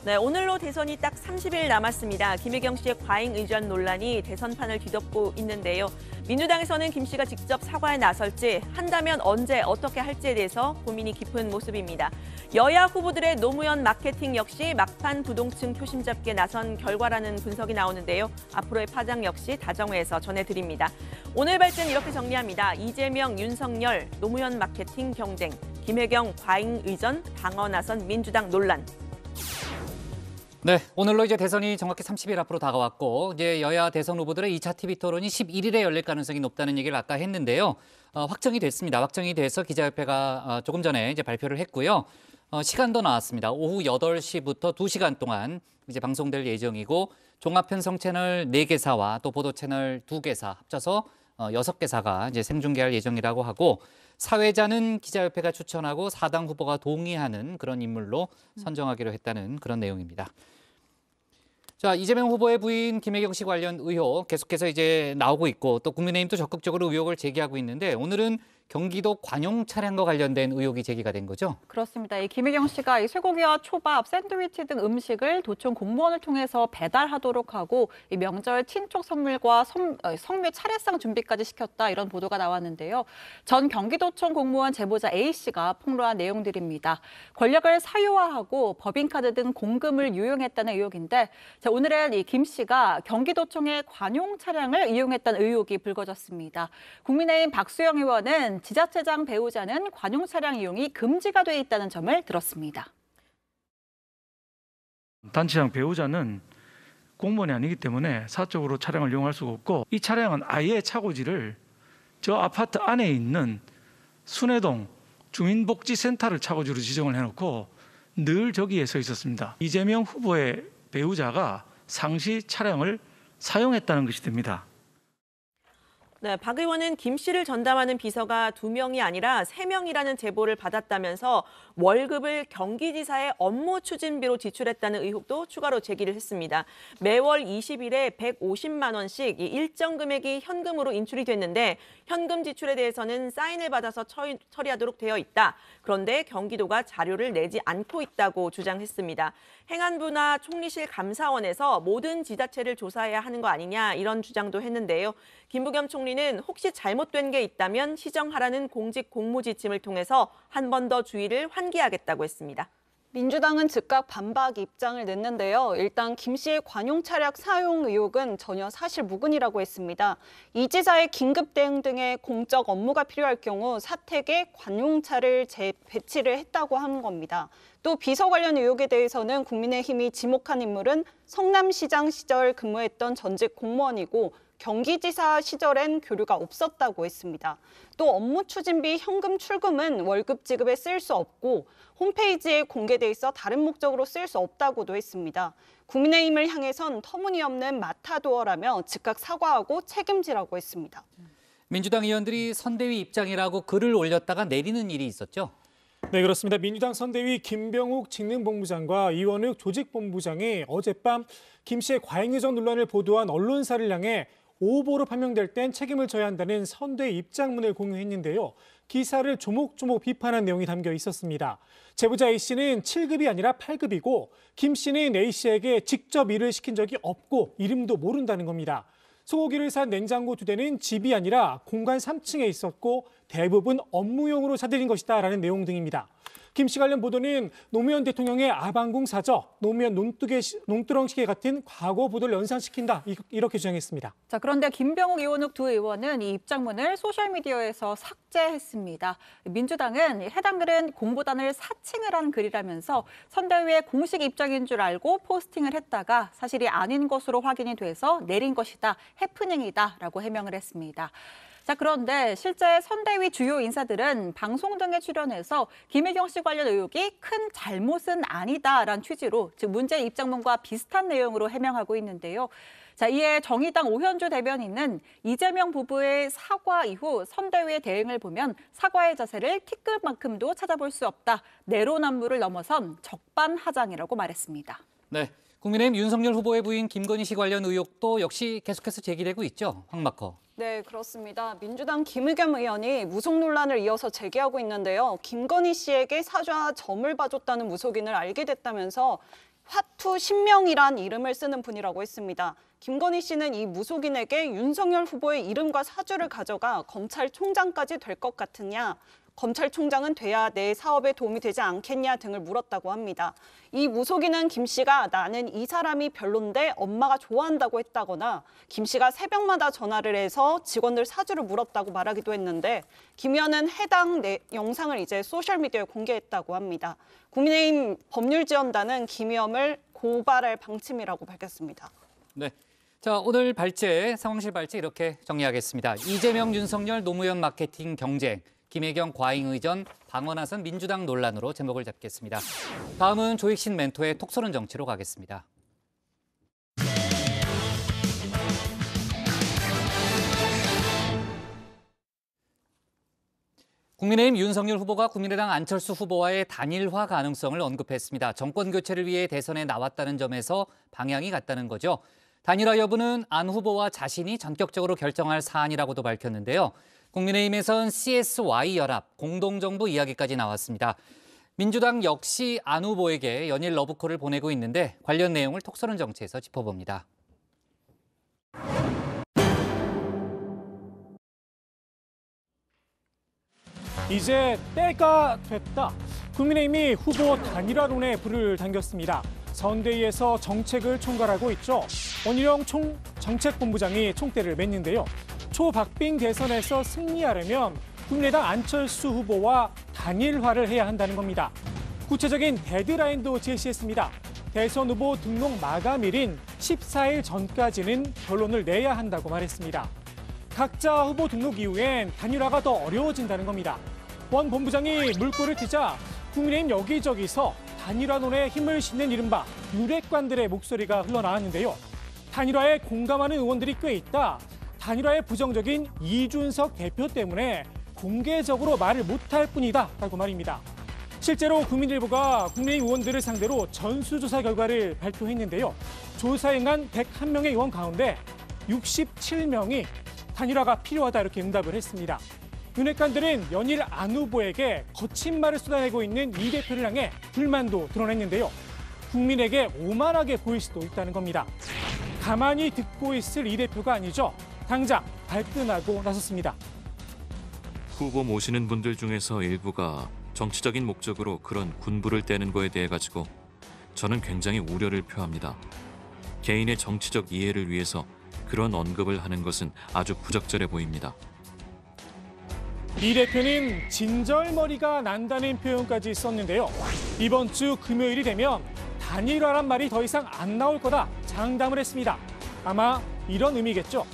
[SPEAKER 3] 네, 오늘로 대선이 딱 30일 남았습니다. 김혜경 씨의 과잉 의전 논란이 대선판을 뒤덮고 있는데요. 민주당에서는 김 씨가 직접 사과에 나설지 한다면 언제 어떻게 할지에 대해서 고민이 깊은 모습입니다. 여야 후보들의 노무현 마케팅 역시 막판 부동층 표심 잡기에 나선 결과라는 분석이 나오는데요. 앞으로의 파장 역시 다정회에서 전해드립니다. 오늘 발전 이렇게 정리합니다. 이재명, 윤석열, 노무현 마케팅 경쟁, 김혜경 과잉 의전 방어 나선 민주당 논란.
[SPEAKER 1] 네, 오늘로 이제 대선이 정확히 30일 앞으로 다가왔고 이제 여야 대선 후보들의 2차 TV 토론이 11일에 열릴 가능성이 높다는 얘기를 아까 했는데요. 확정이 됐습니다. 확정이 돼서 기자협회가 조금 전에 이제 발표를 했고요. 시간도 나왔습니다. 오후 8시부터 2시간 동안 이제 방송될 예정이고 종합편성 채널 4개사와 또 보도 채널 2개사 합쳐서 6개사가 이제 생중계할 예정이라고 하고 사회자는 기자협회가 추천하고 4당 후보가 동의하는 그런 인물로 선정하기로 했다는 그런 내용입니다. 자, 이재명 후보의 부인 김혜경 씨 관련 의혹 계속해서 이제 나오고 있고 또 국민의힘도 적극적으로 의혹을 제기하고 있는데 오늘은 경기도 관용 차량과 관련된 의혹이 제기가 된 거죠?
[SPEAKER 4] 그렇습니다. 이 김혜경 씨가 이 쇠고기와 초밥, 샌드위치 등 음식을 도청 공무원을 통해서 배달하도록 하고 이 명절 친족 선물과 성묘 차례상 준비까지 시켰다 이런 보도가 나왔는데요. 전 경기도청 공무원 제보자 A씨가 폭로한 내용들입니다. 권력을 사유화하고 법인카드 등 공금을 유용했다는 의혹인데 오늘은 이 김 씨가 경기도청의 관용 차량을 이용했다는 의혹이 불거졌습니다. 국민의힘 박수영 의원은 지자체장 배우자는 관용 차량 이용이 금지가 돼 있다는 점을 들었습니다.
[SPEAKER 14] 단체장 배우자는
[SPEAKER 5] 공무원이 아니기 때문에 사적으로 차량을 이용할 수가 없고, 이 차량은 아예 차고지를 저 아파트 안에 있는 순회동 주민복지센터를 차고지로 지정을 해놓고 늘 저기에 서 있었습니다. 이재명 후보의 배우자가 상시 차량을 사용했다는 것이 됩니다.
[SPEAKER 3] 네, 박 의원은 김 씨를 전담하는 비서가 2명이 아니라 3명이라는 제보를 받았다면서 월급을 경기지사의 업무 추진비로 지출했다는 의혹도 추가로 제기를 했습니다. 매월 20일에 150만 원씩 일정 금액이 현금으로 인출이 됐는데 현금 지출에 대해서는 사인을 받아서 처리하도록 되어 있다. 그런데 경기도가 자료를 내지 않고 있다고 주장했습니다. 행안부나 총리실 감사원에서 모든 지자체를 조사해야 하는 거 아니냐 이런 주장도 했는데요. 김부겸 총리는 혹시 잘못된 게 있다면 시정하라는 공직 공무지침을 통해서 한 번 더 주의를 환기하겠다고 했습니다.
[SPEAKER 22] 민주당은 즉각 반박 입장을 냈는데요. 일단 김 씨의 관용 차량 사용 의혹은 전혀 사실무근이라고 했습니다. 이 지사의 긴급 대응 등의 공적 업무가 필요할 경우 사택에 관용차를 배치를 했다고 하는 겁니다. 또 비서 관련 의혹에 대해서는 국민의힘이 지목한 인물은 성남시장 시절 근무했던 전직 공무원이고 경기지사 시절엔 교류가 없었다고 했습니다. 또 업무 추진비 현금 출금은 월급 지급에 쓸 수 없고 홈페이지에 공개돼 있어 다른 목적으로 쓸 수 없다고도 했습니다. 국민의힘을 향해선 터무니없는 마타도어라며 즉각 사과하고 책임지라고 했습니다.
[SPEAKER 1] 민주당 의원들이 선대위 입장이라고 글을 올렸다가 내리는 일이 있었죠?
[SPEAKER 2] 네, 그렇습니다. 민주당 선대위 김병욱 직능본부장과 이원욱 조직본부장이 어젯밤 김 씨의 과잉의전 논란을 보도한 언론사를 향해 오보로 판명될 땐 책임을 져야 한다는 선대위 입장문을 공유했는데요. 기사를 조목조목 비판한 내용이 담겨 있었습니다. 제보자 A씨는 7급이 아니라 8급이고 김 씨는 A씨에게 직접 일을 시킨 적이 없고 이름도 모른다는 겁니다. 소고기를 산 냉장고 2대는 집이 아니라 공간 3층에 있었고 대부분 업무용으로 사들인 것이다라는 내용 등입니다. 김 씨 관련 보도는 노무현 대통령의 아방궁 사저, 노무현 논두렁 시계 같은 과거 보도를 연상시킨다 이렇게 주장했습니다.
[SPEAKER 4] 자, 그런데 김병욱, 이원욱 두 의원은 이 입장문을 소셜미디어에서 삭제했습니다. 민주당은 해당 글은 공보단을 사칭을 한 글이라면서 선대위의 공식 입장인 줄 알고 포스팅을 했다가 사실이 아닌 것으로 확인이 돼서 내린 것이다, 해프닝이다라고 해명을 했습니다. 자, 그런데 실제 선대위 주요 인사들은 방송 등에 출연해서 김혜경 씨 관련 의혹이 큰 잘못은 아니다라는 취지로 즉 문제 입장문과 비슷한 내용으로 해명하고 있는데요. 자, 이에 정의당 오현주 대변인은 이재명 부부의 사과 이후 선대위의 대응을 보면 사과의 자세를 티끌만큼도 찾아볼 수 없다. 내로남불을 넘어선 적반하장이라고 말했습니다.
[SPEAKER 1] 네, 국민의힘 윤석열 후보의 부인 김건희 씨 관련 의혹도 역시 계속해서 제기되고 있죠. 황마커.
[SPEAKER 22] 네, 그렇습니다. 민주당 김의겸 의원이 무속 논란을 이어서 제기하고 있는데요. 김건희 씨에게 사죄와 점을 봐줬다는 무속인을 알게 됐다면서 화투 신명이란 이름을 쓰는 분이라고 했습니다. 김건희 씨는 이 무속인에게 윤석열 후보의 이름과 사주를 가져가 검찰총장까지 될 것 같으냐, 검찰총장은 돼야 내 사업에 도움이 되지 않겠냐 등을 물었다고 합니다. 이 무속인은 김 씨가 나는 이 사람이 별론데 엄마가 좋아한다고 했다거나 김 씨가 새벽마다 전화를 해서 직원들 사주를 물었다고 말하기도 했는데 김 의원은 해당 영상을 이제 소셜미디어에 공개했다고 합니다. 국민의힘 법률지원단은 김 의원을 고발할 방침이라고 밝혔습니다.
[SPEAKER 1] 네. 자, 오늘 발제, 상황실 발제 이렇게 정리하겠습니다. 이재명, 윤석열, 노무현 마케팅 경쟁. 김혜경 과잉의전, 방어나선 민주당 논란으로 제목을 잡겠습니다. 다음은 조익신 멘토의 톡쏘는 정치로 가겠습니다. 국민의힘 윤석열 후보가 국민의당 안철수 후보와의 단일화 가능성을 언급했습니다. 정권 교체를 위해 대선에 나왔다는 점에서 방향이 같다는 거죠. 단일화 여부는 안 후보와 자신이 전격적으로 결정할 사안이라고도 밝혔는데요. 국민의힘에선 CSY 연합, 공동정부 이야기까지 나왔습니다. 민주당 역시 안 후보에게 연일 러브콜을 보내고 있는데 관련 내용을 톡쏘는 정치에서 짚어봅니다.
[SPEAKER 2] 이제 때가 됐다. 국민의힘이 후보 단일화론에 불을 당겼습니다. 선대위에서 정책을 총괄하고 있죠. 원희룡 정책본부장이 총대를 맸는데요. 초박빙 대선에서 승리하려면 국민의당 안철수 후보와 단일화를 해야 한다는 겁니다. 구체적인 데드라인도 제시했습니다. 대선 후보 등록 마감일인 14일 전까지는 결론을 내야 한다고 말했습니다. 각자 후보 등록 이후엔 단일화가 더 어려워진다는 겁니다. 원 본부장이 물꼬를 트자 국민의힘 여기저기서 단일화론에 힘을 싣는 이른바 유력관들의 목소리가 흘러나왔는데요. 단일화에 공감하는 의원들이 꽤 있다. 단일화에 부정적인 이준석 대표 때문에 공개적으로 말을 못할 뿐이다 라고 말입니다. 실제로 국민일보가 국민의힘 의원들을 상대로 전수조사 결과를 발표했는데요. 조사에 응한 101명의 의원 가운데 67명이 단일화가 필요하다 이렇게 응답을 했습니다. 윤핵관들은 연일 안 후보에게 거친 말을 쏟아내고 있는 이 대표를 향해 불만도 드러냈는데요. 국민에게 오만하게 보일 수도 있다는 겁니다. 가만히 듣고 있을 이 대표가 아니죠. 당장 발끈하고 나섰습니다.
[SPEAKER 17] 후보 모시는 분들 중에서 일부가 정치적인 목적으로 그런 군부를 떼는 거에 대해 가지고 저는 굉장히 우려를 표합니다. 개인의 정치적 이해를 위해서 그런 언급을 하는 것은 아주 부적절해 보입니다.
[SPEAKER 2] 이 대표는 진절머리가 난다는 표현까지 썼는데요. 이번 주 금요일이 되면 단일화란 말이 더 이상 안 나올 거다 장담을 했습니다. 아마 이런 의미겠죠.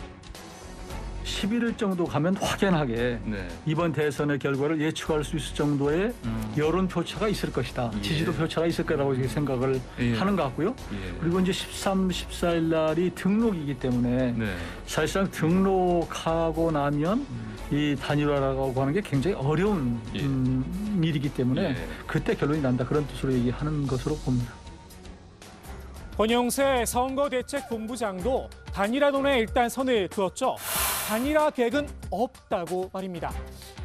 [SPEAKER 5] 11일 정도 가면 확연하게 이번 대선의 결과를 예측할 수 있을 정도의 여론 표차가 있을 것이다. 지지도 표차가 있을 거라고 생각을 하는 것 같고요. 그리고 이제 13, 14일 날이 등록이기 때문에 사실상 등록하고 나면 이 단일화라고 하는 게 굉장히 어려운 일이기 때문에 그때 결론이 난다. 그런 뜻으로 얘기하는 것으로 봅니다.
[SPEAKER 2] 권영세 선거대책본부장도 단일화론에 일단 선을 그었죠. 단일화 계획은 없다고 말입니다.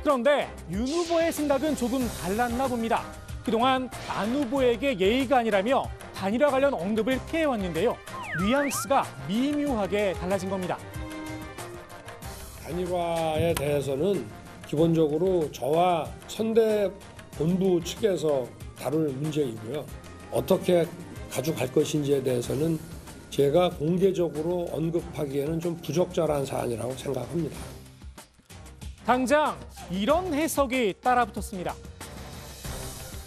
[SPEAKER 2] 그런데 윤 후보의 생각은 조금 달랐나 봅니다. 그동안 안 후보에게 예의가 아니라며 단일화 관련 언급을 피해왔는데요. 뉘앙스가 미묘하게 달라진 겁니다.
[SPEAKER 23] 단일화에 대해서는 기본적으로 저와 선대 본부 측에서 다룰 문제이고요. 어떻게 가져갈 것인지에 대해서는 제가 공개적으로 언급하기에는 좀 부적절한 사안이라고 생각합니다.
[SPEAKER 2] 당장 이런 해석이 따라붙었습니다.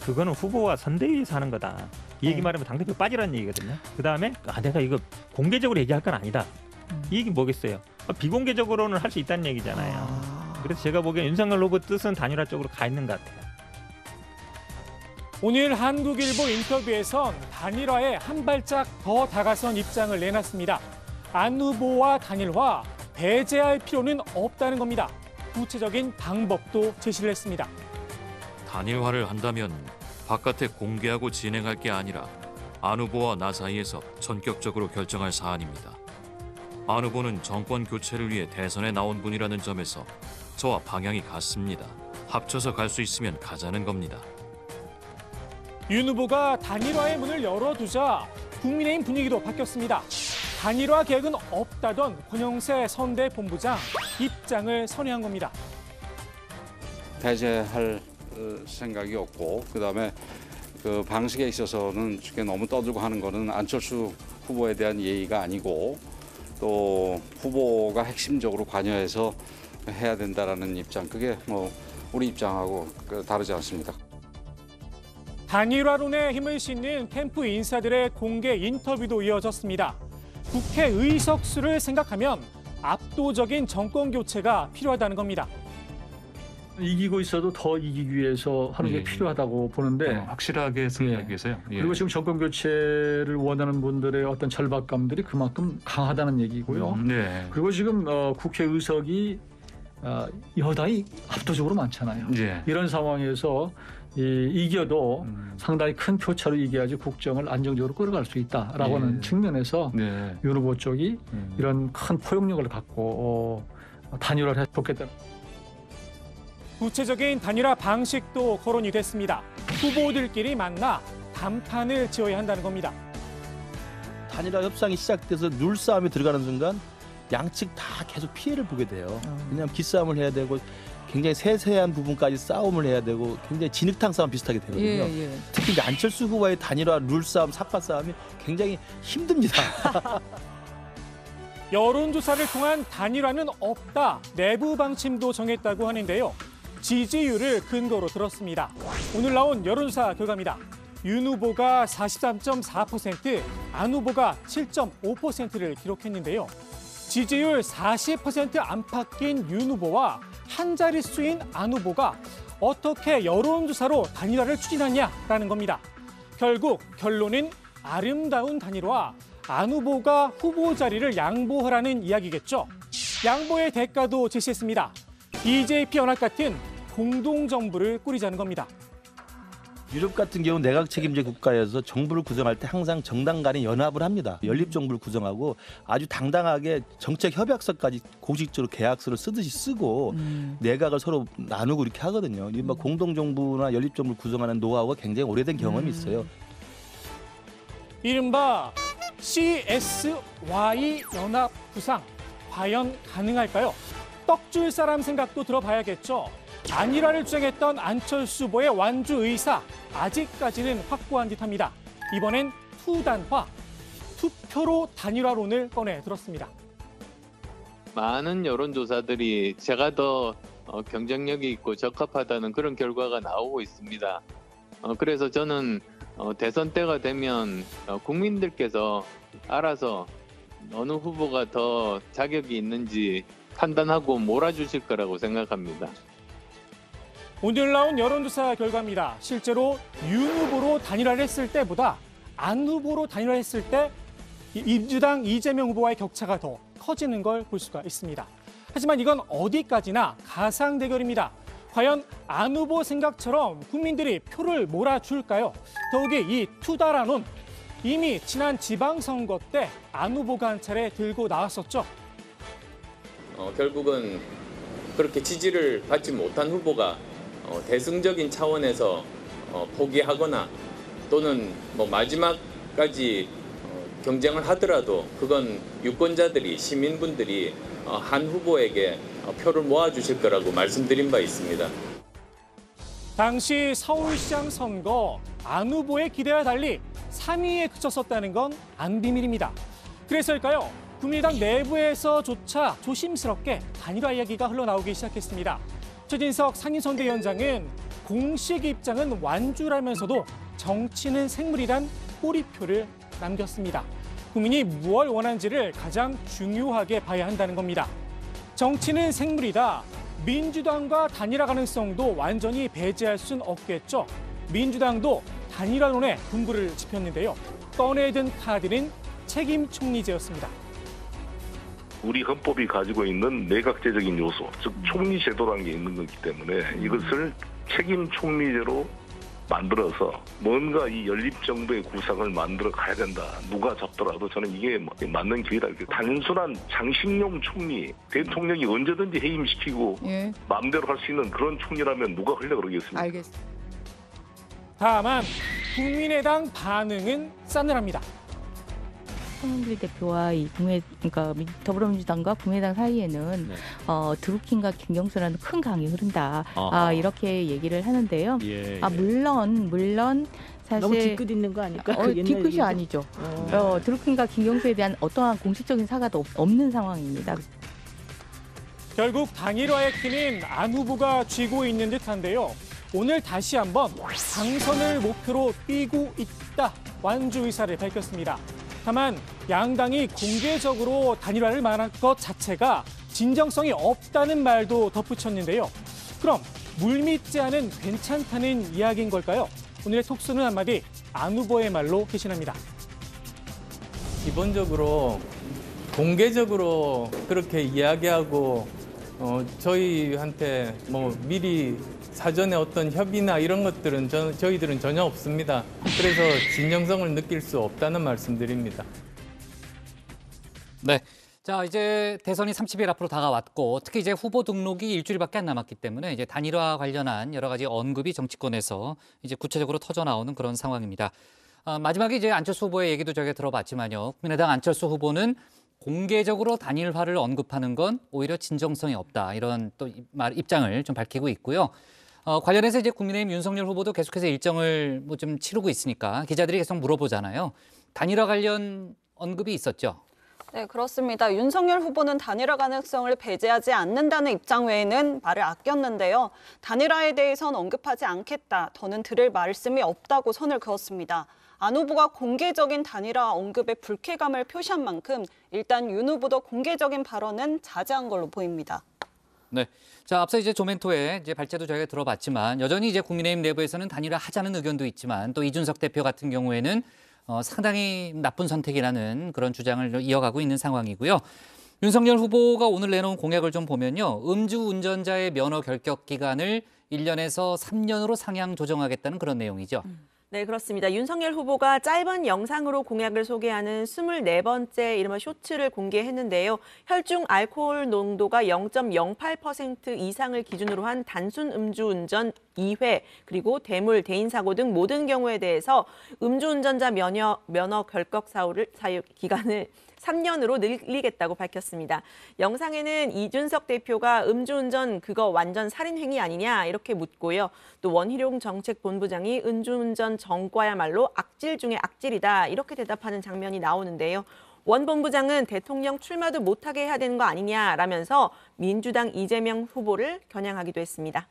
[SPEAKER 14] 그거는 후보와 선대위에서 하는 거다. 이 얘기 말하면 당대표 빠지라는 얘기거든요. 그다음에 내가 이거 공개적으로 얘기할 건 아니다. 이 얘기 뭐겠어요. 비공개적으로는 할 수 있다는 얘기잖아요. 그래서 제가 보기엔 윤석열 후보 뜻은 단일화 쪽으로 가 있는 것 같아요.
[SPEAKER 2] 오늘 한국일보 인터뷰에선 단일화에 한 발짝 더 다가선 입장을 내놨습니다. 안 후보와 단일화, 배제할 필요는 없다는 겁니다. 구체적인 방법도 제시를 했습니다.
[SPEAKER 17] 단일화를 한다면 바깥에 공개하고 진행할 게 아니라 안 후보와 나 사이에서 전격적으로 결정할 사안입니다. 안 후보는 정권 교체를 위해 대선에 나온 분이라는 점에서 저와 방향이 같습니다. 합쳐서 갈 수 있으면 가자는 겁니다.
[SPEAKER 2] 윤 후보가 단일화의 문을 열어두자 국민의힘 분위기도 바뀌었습니다. 단일화 계획은 없다던 권영세 선대본부장 입장을 선회한 겁니다.
[SPEAKER 16] 배제할 생각이 없고 그다음에 그 방식에 있어서는 너무 떠들고 하는 거는 안철수 후보에 대한 예의가 아니고 또 후보가 핵심적으로 관여해서 해야 된다라는 입장, 그게 우리 입장하고 다르지 않습니다.
[SPEAKER 2] 단일화론에 힘을 싣는 캠프 인사들의 공개 인터뷰도 이어졌습니다. 국회 의석수를 생각하면 압도적인 정권 교체가 필요하다는 겁니다.
[SPEAKER 5] 이기고 있어도 더 이기기 위해서 하는 게 필요하다고 보는데
[SPEAKER 18] 확실하게 승리하기 위해서요.
[SPEAKER 5] 그리고 지금 정권 교체를 원하는 분들의 어떤 절박감들이 그만큼 강하다는 얘기고요. 그리고 지금 국회 의석이 여당이 압도적으로 많잖아요. 이런 상황에서 이겨도 상당히 큰 표차로 이겨야지 국정을 안정적으로 끌어갈 수 있다라고 하는 측면에서 윤 후보 쪽이 이런 큰 포용력을 갖고 단일화를 해보겠다.
[SPEAKER 2] 구체적인 단일화 방식도 거론이 됐습니다. 후보들끼리 만나 담판을 지어야 한다는 겁니다.
[SPEAKER 15] 단일화 협상이 시작돼서 룰싸움에 들어가는 순간 양측 다 계속 피해를 보게 돼요. 왜냐하면 기싸움을 해야 되고 굉장히 세세한 부분까지 싸움을 해야 되고 굉장히 진흙탕 싸움 비슷하게 되거든요. 특히 이제 안철수 후보와의 단일화 룰싸움, 삭발 싸움이 굉장히 힘듭니다.
[SPEAKER 2] 여론조사를 통한 단일화는 없다. 내부 방침도 정했다고 하는데요. 지지율을 근거로 들었습니다. 오늘 나온 여론조사 결과입니다. 윤 후보가 43.4%, 안 후보가 7.5%를 기록했는데요. 지지율 40% 안팎인 윤 후보와 한 자릿수인 안 후보가 어떻게 여론조사로 단일화를 추진하냐라는 겁니다. 결국 결론은 아름다운 단일화, 안 후보가 후보 자리를 양보하라는 이야기겠죠. 양보의 대가도 제시했습니다. DJP 연합 같은 공동정부를 꾸리자는 겁니다.
[SPEAKER 15] 유럽 같은 경우 내각 책임제 국가여서 정부를 구성할 때 항상 정당 간에 연합을 합니다. 연립 정부를 구성하고 아주 당당하게 정책 협약서까지 공식적으로 계약서를 쓰듯이 쓰고 내각을 서로 나누고 이렇게 하거든요. 이 공동 정부나 연립 정부를 구성하는 노하우가 굉장히 오래된 경험이 있어요.
[SPEAKER 2] 이른바 CSY 연합 구상 과연 가능할까요? 떡줄 사람 생각도 들어봐야겠죠. 단일화를 주장했던 안철수 후보의 완주 의사 아직까지는 확고한 듯합니다. 이번엔 투단화, 투표로 단일화론을 꺼내 들었습니다.
[SPEAKER 6] 많은 여론조사들이 제가 더 경쟁력이 있고 적합하다는 그런 결과가 나오고 있습니다. 그래서 저는 대선 때가 되면 국민들께서 알아서 어느 후보가 더 자격이 있는지 판단하고 몰아주실 거라고 생각합니다.
[SPEAKER 2] 오늘 나온 여론조사 결과입니다. 실제로 윤 후보로 단일화를 했을 때보다 안 후보로 단일화를 했을 때 민주당 이재명 후보와의 격차가 더 커지는 걸 볼 수가 있습니다. 하지만 이건 어디까지나 가상 대결입니다. 과연 안 후보 생각처럼 국민들이 표를 몰아줄까요? 더욱이 이 투다라론 이미 지난 지방선거 때 안 후보가 한 차례 들고 나왔었죠.
[SPEAKER 6] 결국은 그렇게 지지를 받지 못한 후보가 대승적인 차원에서 포기하거나 또는 마지막까지 경쟁을 하더라도 그건 유권자들이 시민분들이 한 후보에게 표를 모아주실 거라고 말씀드린 바 있습니다.
[SPEAKER 2] 당시 서울시장 선거 안 후보의 기대와 달리 3위에 그쳤었다는 건 안 비밀입니다. 그래서일까요? 국민의당 내부에서조차 조심스럽게 단일화 이야기가 흘러나오기 시작했습니다. 최진석 상임선대위원장은 공식 입장은 완주라면서도 정치는 생물이란 꼬리표를 남겼습니다. 국민이 무엇을 원하는지를 가장 중요하게 봐야 한다는 겁니다. 정치는 생물이다. 민주당과 단일화 가능성도 완전히 배제할 순 없겠죠. 민주당도 단일화론에 분부를 지폈는데요. 꺼내든 카드는 책임 총리제였습니다.
[SPEAKER 11] 우리 헌법이 가지고 있는 내각제적인 요소, 즉 총리 제도라는 게 있는 거기 때문에 이것을 책임 총리제로 만들어서 뭔가 이 연립정부의 구상을 만들어 가야 된다. 누가 잡더라도 저는 이게 맞는 길이다. 단순한 장식용 총리, 대통령이 언제든지 해임시키고 마음대로 할 수 있는 그런 총리라면 누가 하려고 그러겠습니까?
[SPEAKER 13] 알겠습니다.
[SPEAKER 2] 다만 국민의당 반응은 싸늘합니다.
[SPEAKER 7] 황운길 대표와 그러니까 더불어민주당과 국민의당 사이에는 드루킹과 김경수라는 큰 강이 흐른다. 이렇게 얘기를 하는데요. 물론 사실
[SPEAKER 13] 너무 뒤끝 있는 거 아닐까?
[SPEAKER 7] 뒤끝이
[SPEAKER 13] 얘기죠?
[SPEAKER 7] 아니죠. 드루킹과 김경수에 대한 어떠한 공식적인 사과도 없는 상황입니다.
[SPEAKER 2] 결국 단일화의 키는 안 후보가 쥐고 있는 듯한데요. 오늘 다시 한번 당선을 목표로 뛰고 있다. 완주 의사를 밝혔습니다. 다만 양당이 공개적으로 단일화를 말한 것 자체가 진정성이 없다는 말도 덧붙였는데요. 그럼 물밑지 않은 괜찮다는 이야기인 걸까요? 오늘의 톡수는 한마디 안 후보의 말로 개신합니다.
[SPEAKER 6] 기본적으로 공개적으로 그렇게 이야기하고 저희한테 미리 사전에 어떤 협의나 이런 것들은 저희들은 전혀 없습니다. 그래서 진정성을 느낄 수 없다는 말씀드립니다.
[SPEAKER 1] 네. 자, 이제 대선이 30일 앞으로 다가왔고 특히 이제 후보 등록이 일주일밖에 안 남았기 때문에 이제 단일화 관련한 여러 가지 언급이 정치권에서 이제 구체적으로 터져 나오는 그런 상황입니다. 마지막에 이제 안철수 후보의 얘기도 저희가 들어봤지만요. 국민의당 안철수 후보는 공개적으로 단일화를 언급하는 건 오히려 진정성이 없다. 이런 또 입장을 좀 밝히고 있고요. 관련해서 이제 국민의힘 윤석열 후보도 계속해서 일정을 좀 치르고 있으니까 기자들이 계속 물어보잖아요. 단일화 관련 언급이 있었죠.
[SPEAKER 22] 네, 그렇습니다. 윤석열 후보는 단일화 가능성을 배제하지 않는다는 입장 외에는 말을 아꼈는데요. 단일화에 대해선 언급하지 않겠다. 더는 들을 말씀이 없다고 선을 그었습니다. 안 후보가 공개적인 단일화 언급에 불쾌감을 표시한 만큼 일단 윤 후보도 공개적인 발언은 자제한 걸로 보입니다.
[SPEAKER 1] 네. 자, 앞서 이제 조멘토의 이제 발제도 저희가 들어봤지만 여전히 이제 국민의힘 내부에서는 단일화 하자는 의견도 있지만 또 이준석 대표 같은 경우에는 상당히 나쁜 선택이라는 그런 주장을 이어가고 있는 상황이고요. 윤석열 후보가 오늘 내놓은 공약을 좀 보면요. 음주운전자의 면허 결격 기간을 1년에서 3년으로 상향 조정하겠다는 그런 내용이죠.
[SPEAKER 3] 네, 그렇습니다. 윤석열 후보가 짧은 영상으로 공약을 소개하는 24번째 이른바 쇼츠를 공개했는데요. 혈중 알코올 농도가 0.08% 이상을 기준으로 한 단순 음주운전 2회, 그리고 대물, 대인사고 등 모든 경우에 대해서 음주운전자 면허 결격 사유 기간을 3년으로 늘리겠다고 밝혔습니다. 영상에는 이준석 대표가 음주운전 그거 완전 살인행위 아니냐 이렇게 묻고요. 또 원희룡 정책본부장이 음주운전 전과야말로 악질 중에 악질이다 이렇게 대답하는 장면이 나오는데요. 원 본부장은 대통령 출마도 못하게 해야 되는 거 아니냐라면서 민주당 이재명 후보를 겨냥하기도 했습니다.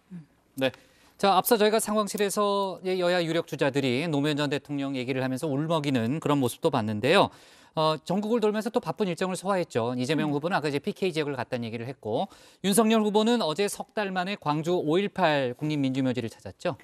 [SPEAKER 1] 네. 자, 앞서 저희가 상황실에서 여야 유력 주자들이 노무현 전 대통령 얘기를 하면서 울먹이는 그런 모습도 봤는데요. 전국을 돌면서 또 바쁜 일정을 소화했죠. 이재명 후보는 아까 이제 PK 지역을 갔다는 얘기를 했고, 윤석열 후보는 어제 석 달 만에 광주 5.18 국립민주묘지를 찾았죠.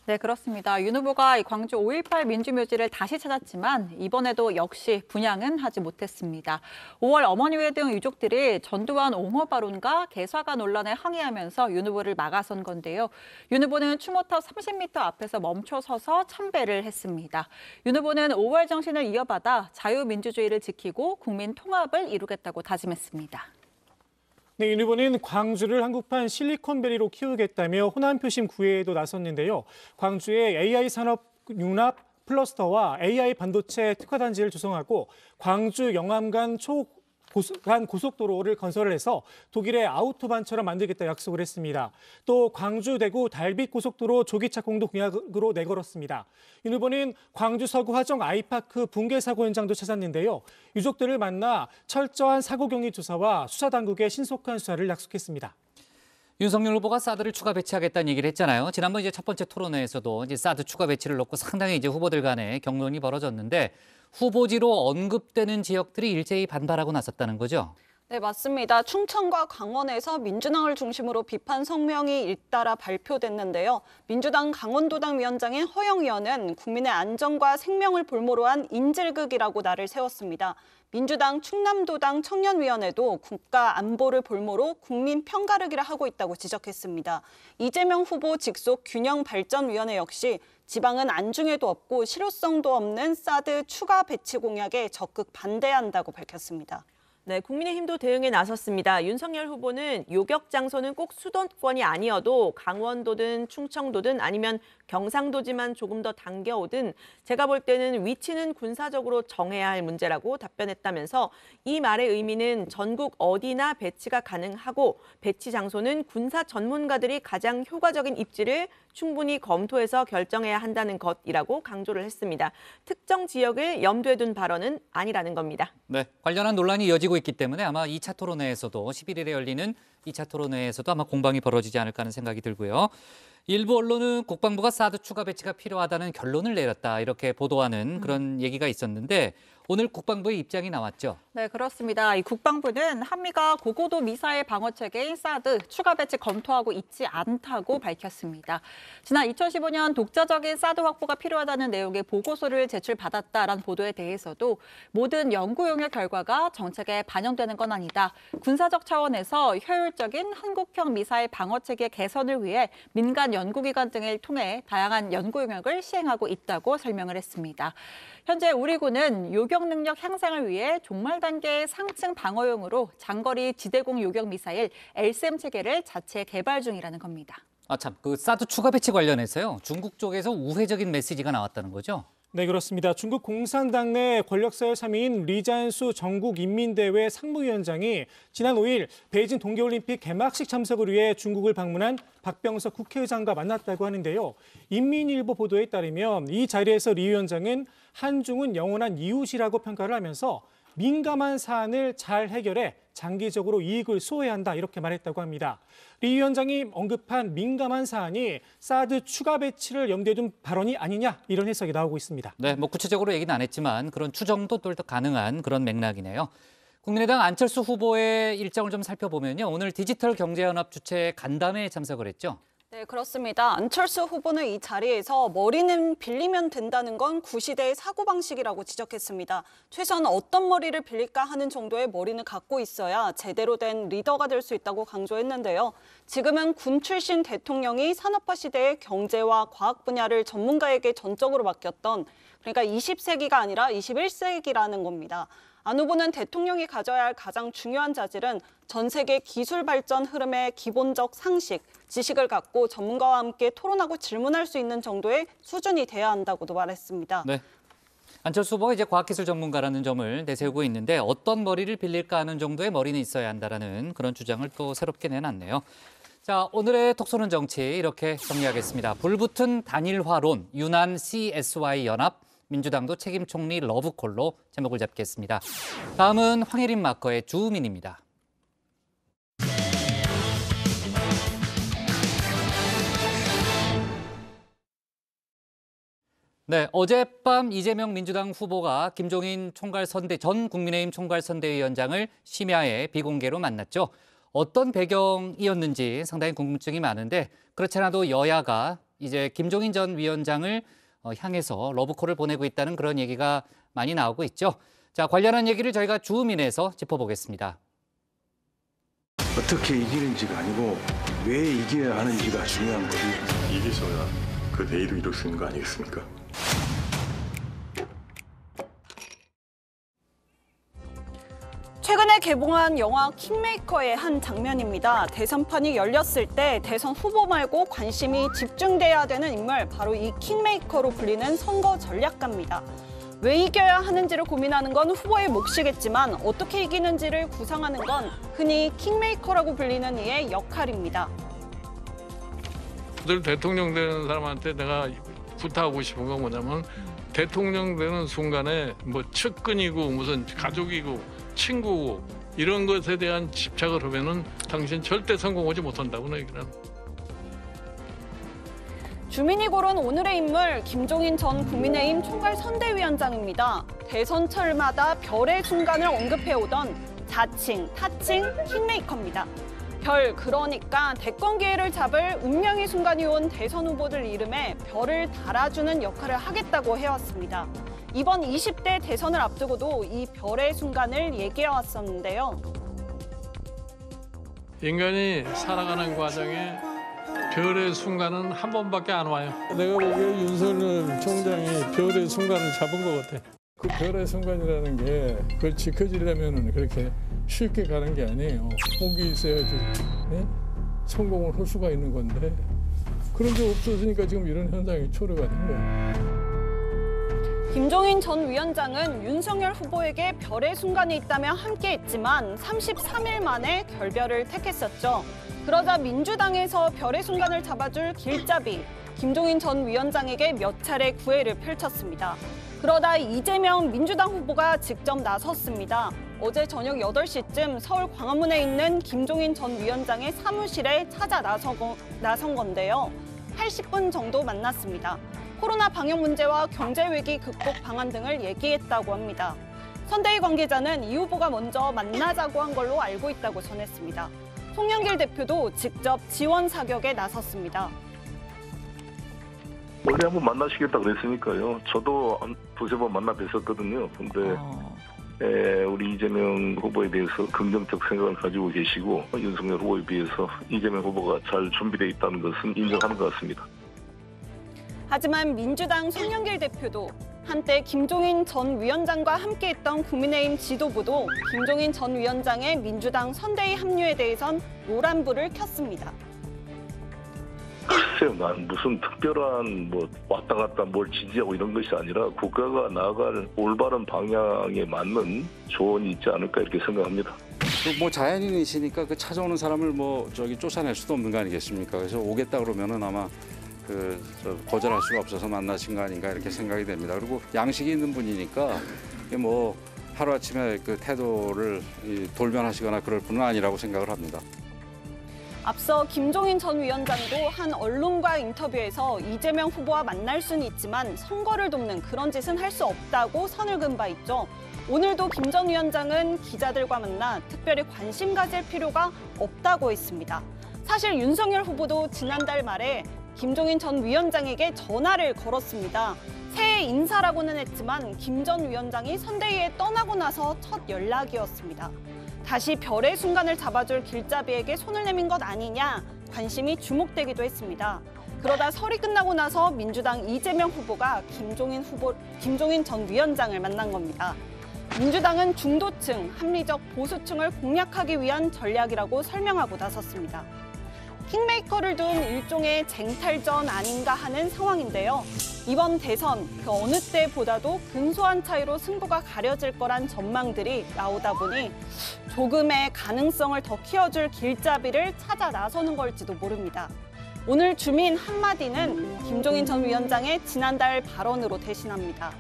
[SPEAKER 4] 네, 그렇습니다. 윤 후보가 광주 5.18 민주묘지를 다시 찾았지만 이번에도 역시 분양은 하지 못했습니다. 5월 어머니회 등 유족들이 전두환 옹호 발언과 개사가 논란에 항의하면서 윤 후보를 막아선 건데요. 윤 후보는 추모탑 30m 앞에서 멈춰서서 참배를 했습니다. 윤 후보는 5월 정신을 이어받아 자유민주주의를 지키고 국민 통합을 이루겠다고 다짐했습니다.
[SPEAKER 2] 네, 윤 후보는 광주를 한국판 실리콘밸리로 키우겠다며 호남 표심 구애에도 나섰는데요. 광주에 AI 산업 융합 클러스터와 AI 반도체 특화단지를 조성하고 광주 영암 간 고속도로를 건설을 해서 독일의 아우토반처럼 만들겠다 약속을 했습니다. 또 광주 대구 달빛 고속도로 조기 착공도 공약으로 내걸었습니다. 윤 후보는 광주 서구 화정 아이파크 붕괴 사고 현장도 찾았는데요. 유족들을 만나 철저한 사고 경위 조사와 수사 당국의 신속한 수사를 약속했습니다.
[SPEAKER 1] 윤석열 후보가 사드를 추가 배치하겠다는 얘기를 했잖아요. 지난번 이제 첫 번째 토론회에서도 이제 사드 추가 배치를 놓고 상당히 이제 후보들 간에 격론이 벌어졌는데 후보지로 언급되는 지역들이 일제히 반발하고 나섰다는 거죠.
[SPEAKER 22] 네, 맞습니다. 충청과 강원에서 민주당을 중심으로 비판 성명이 잇따라 발표됐는데요. 민주당 강원도당 위원장인 허영 의원은 국민의 안전과 생명을 볼모로 한 인질극이라고 날을 세웠습니다. 민주당 충남도당 청년위원회도 국가 안보를 볼모로 국민 편가르기를 하고 있다고 지적했습니다. 이재명 후보 직속 균형발전위원회 역시 지방은 안중에도 없고 실효성도 없는 사드 추가 배치 공약에 적극 반대한다고 밝혔습니다.
[SPEAKER 3] 네, 국민의힘도 대응에 나섰습니다. 윤석열 후보는 요격 장소는 꼭 수도권이 아니어도 강원도든 충청도든 아니면 경상도지만 조금 더 당겨오든 제가 볼 때는 위치는 군사적으로 정해야 할 문제라고 답변했다면서 이 말의 의미는 전국 어디나 배치가 가능하고 배치 장소는 군사 전문가들이 가장 효과적인 입지를 충분히 검토해서 결정해야 한다는 것이라고 강조를 했습니다. 특정 지역을 염두에 둔 발언은 아니라는 겁니다.
[SPEAKER 1] 네, 관련한 논란이 이어지고 있기 때문에 아마 2차 토론회에서도 11일에 열리는 2차 토론회에서도 아마 공방이 벌어지지 않을까 하는 생각이 들고요. 일부 언론은 국방부가 사드 추가 배치가 필요하다는 결론을 내렸다 이렇게 보도하는 그런 얘기가 있었는데 오늘 국방부의 입장이 나왔죠.
[SPEAKER 4] 네, 그렇습니다. 이 국방부는 한미가 고고도 미사일 방어 체계인 사드 추가 배치 검토하고 있지 않다고 밝혔습니다. 지난 2015년 독자적인 사드 확보가 필요하다는 내용의 보고서를 제출받았다라는 보도에 대해서도 모든 연구 용역 결과가 정책에 반영되는 건 아니다. 군사적 차원에서 효율적인 한국형 미사일 방어 체계 개선을 위해 민간 연구기관 등을 통해 다양한 연구 용역을 시행하고 있다고 설명을 했습니다. 현재 우리 군은 요격 능력 향상을 위해 종말 단계의 상층 방어용으로 장거리 지대공 요격 미사일 LSM 체계를 자체 개발 중이라는 겁니다.
[SPEAKER 1] 참, 그 사드 추가 배치 관련해서요. 중국 쪽에서 우회적인 메시지가 나왔다는 거죠?
[SPEAKER 2] 네, 그렇습니다. 중국 공산당 내 권력서열 3위인 리잔수 전국인민대회 상무위원장이 지난 5일 베이징 동계올림픽 개막식 참석을 위해 중국을 방문한 박병석 국회의장과 만났다고 하는데요. 인민일보 보도에 따르면 이 자리에서 리 위원장은 한중은 영원한 이웃이라고 평가를 하면서 민감한 사안을 잘 해결해 장기적으로 이익을 소해야 한다 이렇게 말했다고 합니다. 리 위원장이 언급한 민감한 사안이 사드 추가 배치를 염두에 둔 발언이 아니냐 이런 해석이 나오고 있습니다.
[SPEAKER 1] 네, 뭐 구체적으로 얘기는 안 했지만 그런 추정도 또 가능한 그런 맥락이네요. 국민의당 안철수 후보의 일정을 좀 살펴보면요. 오늘 디지털 경제연합 주최 간담회에 참석을 했죠.
[SPEAKER 22] 네, 그렇습니다. 안철수 후보는 이 자리에서 머리는 빌리면 된다는 건 구시대의 사고방식이라고 지적했습니다. 최소한 어떤 머리를 빌릴까 하는 정도의 머리는 갖고 있어야 제대로 된 리더가 될 수 있다고 강조했는데요. 지금은 군 출신 대통령이 산업화 시대의 경제와 과학 분야를 전문가에게 전적으로 맡겼던, 그러니까 20세기가 아니라 21세기라는 겁니다. 안 후보는 대통령이 가져야 할 가장 중요한 자질은 전 세계 기술 발전 흐름의 기본적 상식, 지식을 갖고 전문가와 함께 토론하고 질문할 수 있는 정도의 수준이 돼야 한다고도 말했습니다.
[SPEAKER 1] 네. 안철수 후보가 이제 과학기술 전문가라는 점을 내세우고 있는데 어떤 머리를 빌릴까 하는 정도의 머리는 있어야 한다라는 그런 주장을 또 새롭게 내놨네요. 자, 오늘의 톡쏘는 정치 이렇게 정리하겠습니다. 불붙은 단일화론, 유난 CSY 연합, 민주당도 책임 총리 러브콜로 제목을 잡겠습니다. 다음은 황혜린 마커의 주민입니다. 네, 어젯밤 이재명 민주당 후보가 김종인 전 국민의힘 총괄선대위원장을 심야에 비공개로 만났죠. 어떤 배경이었는지 상당히 궁금증이 많은데 그렇지 않아도 여야가 이제 김종인 전 위원장을 향해서 러브콜을 보내고 있다는 그런 얘기가 많이 나오고 있죠. 자, 관련한 얘기를 저희가 주민에서 짚어보겠습니다.
[SPEAKER 8] 어떻게 이기는지가 아니고 왜 이겨야 하는지가 중요한 거지.
[SPEAKER 12] 이기셔야 그 내일을 이룰 수 있는 거 아니겠습니까?
[SPEAKER 22] 최근에 개봉한 영화 킹메이커의 한 장면입니다. 대선판이 열렸을 때 대선 후보 말고 관심이 집중돼야 되는 인물, 바로 이 킹메이커로 불리는 선거 전략가입니다. 왜 이겨야 하는지를 고민하는 건 후보의 몫이겠지만 어떻게 이기는지를 구상하는 건 흔히 킹메이커라고 불리는 이의 역할입니다.
[SPEAKER 19] 늘 대통령 되는 사람한테 내가 부탁하고 싶은 건 뭐냐면 대통령 되는 순간에 뭐 측근이고 무슨 가족이고 친구고 이런 것에 대한 집착을 하면은 당신 절대 성공하지 못한다고 얘기를 합니다.
[SPEAKER 22] 주민이 고른 오늘의 인물, 김종인 전 국민의힘 총괄선대위원장입니다. 대선철마다 별의 순간을 언급해오던 자칭, 타칭, 킹메이커입니다. 별, 그러니까 대권 기회를 잡을 운명의 순간이 온 대선 후보들 이름에 별을 달아주는 역할을 하겠다고 해왔습니다. 이번 20대 대선을 앞두고도 이 별의 순간을 얘기해왔었는데요.
[SPEAKER 19] 인간이 살아가는 과정에 별의 순간은 한 번밖에 안 와요. 내가 보기에 윤석열 총장이 별의 순간을 잡은 것 같아. 그 별의 순간이라는 게 그걸 지켜지려면 그렇게 쉽게 가는 게 아니에요. 복이 있어야지 성공을 할 수가 있는 건데 그런 게 없었으니까 지금 이런 현상이 초래가 된 거예요.
[SPEAKER 22] 김종인 전 위원장은 윤석열 후보에게 별의 순간이 있다며 함께했지만 33일 만에 결별을 택했었죠. 그러자 민주당에서 별의 순간을 잡아줄 길잡이, 김종인 전 위원장에게 몇 차례 구애를 펼쳤습니다. 그러다 이재명 민주당 후보가 직접 나섰습니다. 어제 저녁 8시쯤 서울 광화문에 있는 김종인 전 위원장의 사무실에 찾아 나선 건데요. 80분 정도 만났습니다. 코로나 방역 문제와 경제 위기 극복 방안 등을 얘기했다고 합니다. 선대위 관계자는 이 후보가 먼저 만나자고 한 걸로 알고 있다고 전했습니다. 송영길 대표도 직접 지원 사격에 나섰습니다.
[SPEAKER 11] 원래 한번 만나시겠다 그랬으니까요. 저도 한 두세 번 만나 뵀었거든요. 근데 우리 이재명 후보에 대해서 긍정적 생각을 가지고 계시고 윤석열 후보에 비해서 이재명 후보가 잘 준비되어 있다는 것은 인정하는 것 같습니다.
[SPEAKER 22] 하지만 민주당 송영길 대표도 한때 김종인 전 위원장과 함께했던 국민의힘 지도부도 김종인 전 위원장의 민주당 선대위 합류에 대해선 노란불을 켰습니다.
[SPEAKER 11] 글쎄요, 난 무슨 특별한 왔다 갔다 뭘 지지하고 이런 것이 아니라 국가가 나아갈 올바른 방향에 맞는 조언이 있지 않을까 이렇게 생각합니다.
[SPEAKER 16] 자연인이시니까 그 찾아오는 사람을 쫓아낼 수도 없는 거 아니겠습니까? 그래서 오겠다 그러면은 아마 거절할 수가 없어서 만나신 거 아닌가 이렇게 생각이 됩니다. 그리고 양식이 있는 분이니까 하루아침에 그 태도를 돌변하시거나 그럴 분은 아니라고 생각을 합니다.
[SPEAKER 22] 앞서 김종인 전 위원장도 한 언론과의 인터뷰에서 이재명 후보와 만날 수는 있지만 선거를 돕는 그런 짓은 할 수 없다고 선을 그은 바 있죠. 오늘도 김 전 위원장은 기자들과 만나 특별히 관심 가질 필요가 없다고 했습니다. 사실 윤석열 후보도 지난달 말에 김종인 전 위원장에게 전화를 걸었습니다. 새해 인사라고는 했지만 김 전 위원장이 선대위에 떠나고 나서 첫 연락이었습니다. 다시 별의 순간을 잡아줄 길잡이에게 손을 내민 것 아니냐 관심이 주목되기도 했습니다. 그러다 설이 끝나고 나서 민주당 이재명 후보가 김종인 전 위원장을 만난 겁니다. 민주당은 중도층, 합리적 보수층을 공략하기 위한 전략이라고 설명하고 나섰습니다. 킹메이커를 둔 일종의 쟁탈전 아닌가 하는 상황인데요. 이번 대선 그 어느 때보다도 근소한 차이로 승부가 가려질 거란 전망들이 나오다 보니 조금의 가능성을 더 키워줄 길잡이를 찾아 나서는 걸지도 모릅니다. 오늘 주민 한마디는 김종인 전 위원장의 지난달 발언으로 대신합니다.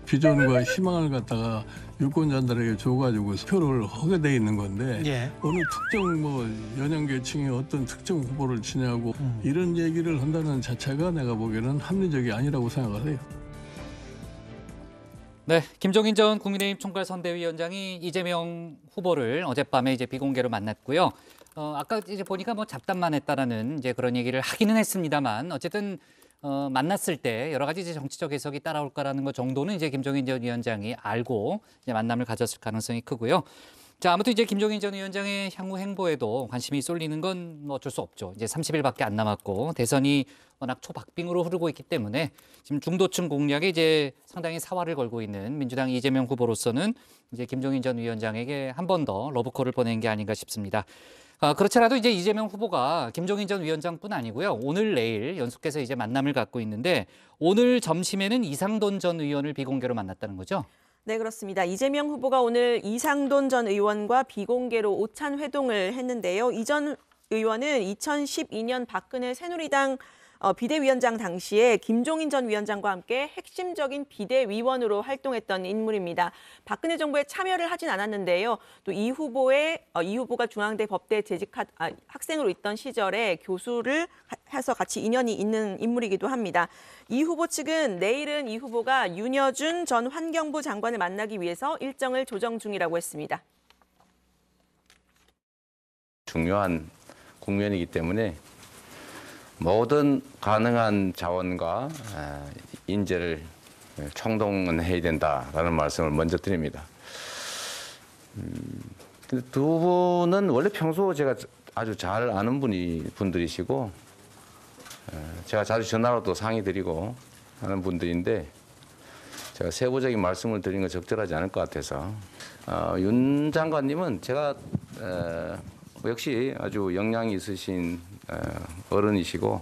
[SPEAKER 19] 비전과 희망을 갖다가 유권자들에게 줘가지고 표를 하게 돼 있는 건데 어느 특정 연령계층의 어떤 특정 후보를 치냐고 이런 얘기를 한다는 자체가 내가 보기에는 합리적이 아니라고 생각하세요.
[SPEAKER 1] 네, 김종인 전 국민의힘 총괄선대위원장이 이재명 후보를 어젯밤에 이제 비공개로 만났고요. 아까 이제 보니까 잡담만 했다라는 이제 그런 얘기를 하기는 했습니다만 어쨌든 만났을 때 여러 가지 이제 정치적 해석이 따라올 거라는 것 정도는 이제 김종인 전 위원장이 알고 이제 만남을 가졌을 가능성이 크고요. 자, 아무튼 이제 김종인 전 위원장의 향후 행보에도 관심이 쏠리는 건 어쩔 수 없죠. 이제 30일밖에 안 남았고 대선이 워낙 초박빙으로 흐르고 있기 때문에 지금 중도층 공략에 이제 상당히 사활을 걸고 있는 민주당 이재명 후보로서는 이제 김종인 전 위원장에게 한 번 더 러브콜을 보낸 게 아닌가 싶습니다. 그렇더라도 이제 이재명 후보가 김종인 전 위원장뿐 아니고요. 오늘 내일 연속해서 이제 만남을 갖고 있는데 오늘 점심에는 이상돈 전 의원을 비공개로 만났다는 거죠?
[SPEAKER 3] 네, 그렇습니다. 이재명 후보가 오늘 이상돈 전 의원과 비공개로 오찬 회동을 했는데요. 이 전 의원은 2012년 박근혜 새누리당 비대위원장 당시에 김종인 전 위원장과 함께 핵심적인 비대위원으로 활동했던 인물입니다. 박근혜 정부에 참여를 하진 않았는데요. 또 이 후보가 중앙대 법대 재직 학생으로 있던 시절에 교수를 해서 같이 인연이 있는 인물이기도 합니다. 이 후보 측은 내일은 이 후보가 윤여준 전 환경부 장관을 만나기 위해서 일정을 조정 중이라고 했습니다.
[SPEAKER 25] 중요한 국면이기 때문에 모든 가능한 자원과 인재를 총동원해야 된다라는 말씀을 먼저 드립니다. 두 분은 원래 평소 제가 아주 잘 아는 분들이시고 제가 자주 전화로도 상의드리고 하는 분들인데 제가 세부적인 말씀을 드리는 건 적절하지 않을 것 같아서 윤 장관님은 제가 역시 아주 역량이 있으신 어른이시고.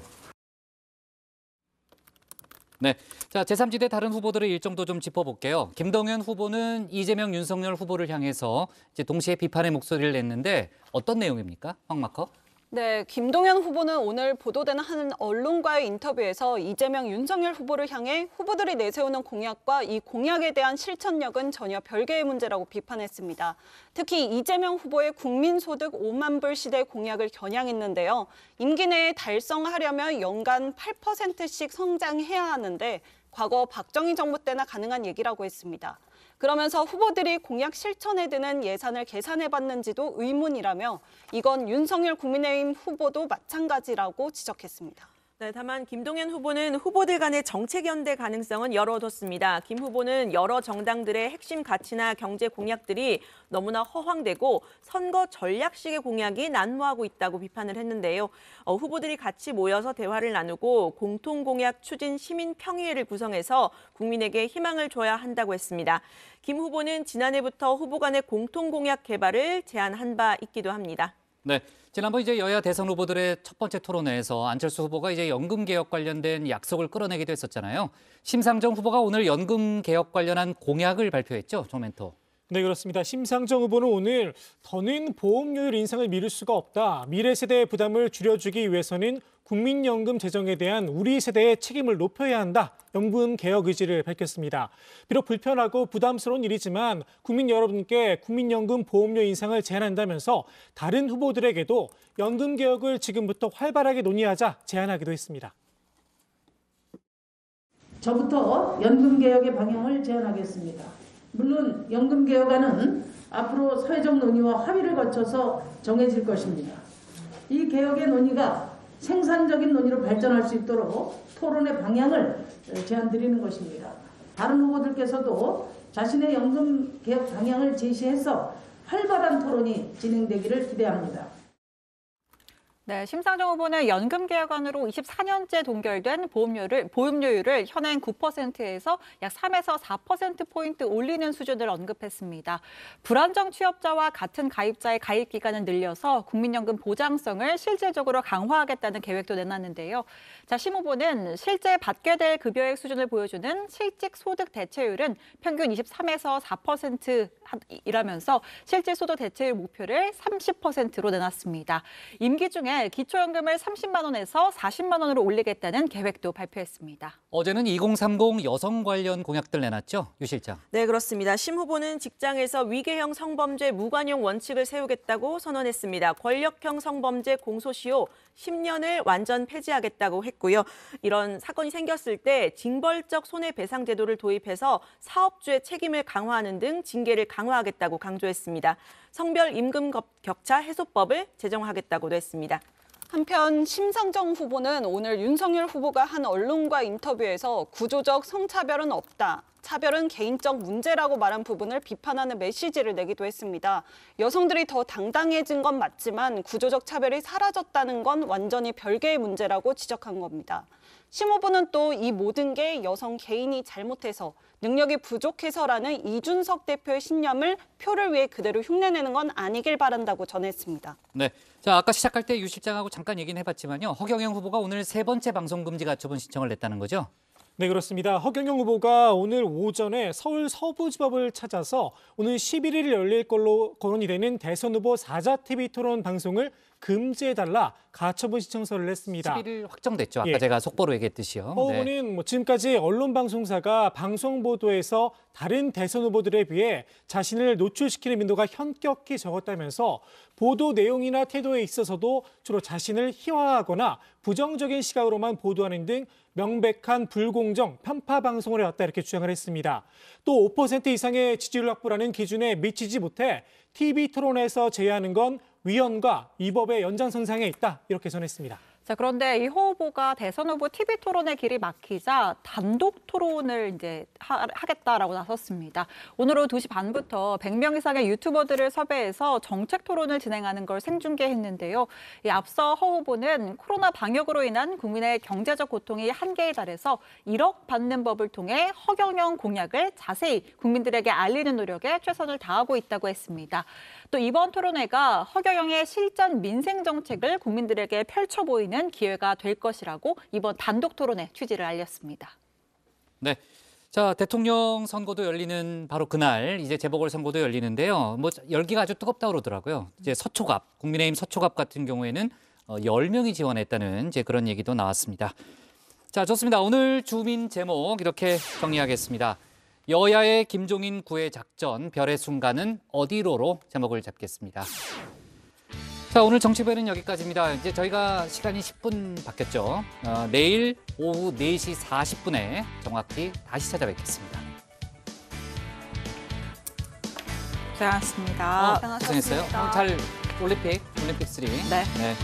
[SPEAKER 1] 네, 자 제3지대 다른 후보들의 일정도 좀 짚어볼게요. 김동연 후보는 이재명, 윤석열 후보를 향해서 이제 동시에 비판의 목소리를 냈는데 어떤 내용입니까, 황마커?
[SPEAKER 22] 네, 김동연 후보는 오늘 보도되는 한 언론과의 인터뷰에서 이재명, 윤석열 후보를 향해 후보들이 내세우는 공약과 이 공약에 대한 실천력은 전혀 별개의 문제라고 비판했습니다. 특히 이재명 후보의 국민소득 5만 불 시대 공약을 겨냥했는데요. 임기 내에 달성하려면 연간 8%씩 성장해야 하는데 과거 박정희 정부 때나 가능한 얘기라고 했습니다. 그러면서 후보들이 공약 실천에 드는 예산을 계산해봤는지도 의문이라며 이건 윤석열 국민의힘 후보도 마찬가지라고 지적했습니다.
[SPEAKER 3] 네, 다만 김동연 후보는 후보들 간의 정책 연대 가능성은 열어뒀습니다. 김 후보는 여러 정당들의 핵심 가치나 경제 공약들이 너무나 허황되고 선거 전략식의 공약이 난무하고 있다고 비판을 했는데요. 후보들이 같이 모여서 대화를 나누고 공통 공약 추진 시민 평의회를 구성해서 국민에게 희망을 줘야 한다고 했습니다. 김 후보는 지난해부터 후보 간의 공통 공약 개발을 제안한 바 있기도 합니다.
[SPEAKER 1] 네, 지난번 이제 여야 대선 후보들의 첫 번째 토론회에서 안철수 후보가 이제 연금 개혁 관련된 약속을 끌어내기도 했었잖아요. 심상정 후보가 오늘 연금 개혁 관련한 공약을 발표했죠, 조멘토.
[SPEAKER 2] 네, 그렇습니다. 심상정 후보는 오늘 더는 보험료율 인상을 미룰 수가 없다. 미래 세대의 부담을 줄여주기 위해서는 국민연금 제정에 대한 우리 세대의 책임을 높여야 한다. 연금 개혁 의지를 밝혔습니다. 비록 불편하고 부담스러운 일이지만 국민 여러분께 국민연금 보험료 인상을 제안한다면서 다른 후보들에게도 연금 개혁을 지금부터 활발하게 논의하자 제안하기도 했습니다.
[SPEAKER 9] 저부터 연금 개혁의 방향을 제안하겠습니다. 물론 연금 개혁안은 앞으로 사회적 논의와 합의를 거쳐서 정해질 것입니다. 이 개혁의 논의가 생산적인 논의로 발전할 수 있도록 토론의 방향을 제안드리는 것입니다. 다른 후보들께서도 자신의 연금 개혁 방향을 제시해서 활발한 토론이 진행되기를 기대합니다.
[SPEAKER 4] 네, 심상정 후보는 연금 개혁안으로 24년째 동결된 보험료율을 현행 9%에서 약 3에서 4%포인트 올리는 수준을 언급했습니다. 불안정 취업자와 같은 가입자의 가입 기간을 늘려서 국민연금 보장성을 실질적으로 강화하겠다는 계획도 내놨는데요. 자, 심 후보는 실제 받게 될 급여액 수준을 보여주는 실직 소득 대체율은 평균 23에서 4%이라면서 실질 소득 대체율 목표를 30%로 내놨습니다. 임기 중에 기초연금을 30만 원에서 40만 원으로 올리겠다는 계획도 발표했습니다.
[SPEAKER 1] 어제는 2030 여성 관련 공약들 내놨죠, 유 실장.
[SPEAKER 3] 네, 그렇습니다. 심 후보는 직장에서 위계형 성범죄 무관용 원칙을 세우겠다고 선언했습니다. 권력형 성범죄 공소시효 10년을 완전 폐지하겠다고 했고요. 이런 사건이 생겼을 때 징벌적 손해배상 제도를 도입해서 사업주의 책임을 강화하는 등 징계를 강화하겠다고 강조했습니다. 성별 임금 격차 해소법을 제정하겠다고도 했습니다.
[SPEAKER 22] 한편 심상정 후보는 오늘 윤석열 후보가 한 언론과 인터뷰에서 구조적 성차별은 없다. 차별은 개인적 문제라고 말한 부분을 비판하는 메시지를 내기도 했습니다. 여성들이 더 당당해진 건 맞지만 구조적 차별이 사라졌다는 건 완전히 별개의 문제라고 지적한 겁니다. 심 후보는 또 이 모든 게 여성 개인이 잘못해서 능력이 부족해서라는 이준석 대표의 신념을 표를 위해 그대로 흉내내는 건 아니길 바란다고 전했습니다.
[SPEAKER 1] 네, 자 아까 시작할 때 유 실장하고 잠깐 얘기는 해봤지만요. 허경영 후보가 오늘 세 번째 방송금지 가처분 신청을 냈다는 거죠?
[SPEAKER 2] 네, 그렇습니다. 허경영 후보가 오늘 오전에 서울 서부지법을 찾아서 오늘 11일 열릴 걸로 거론이 되는 대선 후보 4자 TV 토론 방송을 금지해달라 가처분 신청서를 냈습니다.
[SPEAKER 1] 11일 확정됐죠. 아까 제가 속보로 얘기했듯이요.
[SPEAKER 2] 허 후보는 지금까지 언론 방송사가 방송 보도에서 다른 대선 후보들에 비해 자신을 노출시키는 빈도가 현격히 적었다면서 보도 내용이나 태도에 있어서도 주로 자신을 희화하거나 부정적인 시각으로만 보도하는 등 명백한 불공정, 편파 방송을 해왔다 이렇게 주장을 했습니다. 또 5% 이상의 지지율 확보라는 기준에 미치지 못해 TV 토론에서 제외하는 건 위헌과 위법의 연장선상에 있다 이렇게 전했습니다.
[SPEAKER 4] 자, 그런데 이 허 후보가 대선 후보 TV 토론의 길이 막히자 단독 토론을 이제 하겠다라고 나섰습니다. 오늘 오후 2시 반부터 100명 이상의 유튜버들을 섭외해서 정책 토론을 진행하는 걸 생중계했는데요. 앞서 허 후보는 코로나 방역으로 인한 국민의 경제적 고통이 한계에 달해서 1억 받는 법을 통해 허경영 공약을 자세히 국민들에게 알리는 노력에 최선을 다하고 있다고 했습니다. 또 이번 토론회가 허경영의 실전 민생 정책을 국민들에게 펼쳐 보이는 기회가 될 것이라고 이번 단독 토론회 취지를 알렸습니다.
[SPEAKER 1] 네, 자 대통령 선거도 열리는 바로 그날 이제 재보궐선거도 열리는데요. 열기가 아주 뜨겁다 그러더라고요. 이제 서초갑, 국민의힘 서초갑 같은 경우에는 10명이 지원했다는 이제 그런 얘기도 나왔습니다. 자, 좋습니다. 오늘 주민 제목 이렇게 정리하겠습니다. 여야의 김종인 구애 작전, 별의 순간은 어디로로 제목을 잡겠습니다. 자, 오늘 정치별은 여기까지입니다. 이제 저희가 시간이 10분 바뀌었죠. 내일 오후 4시 40분에 정확히 다시 찾아뵙겠습니다.
[SPEAKER 4] 고생하셨습니다.
[SPEAKER 1] 고생했어요. 잘 올림픽 3.
[SPEAKER 4] 네.
[SPEAKER 1] 네.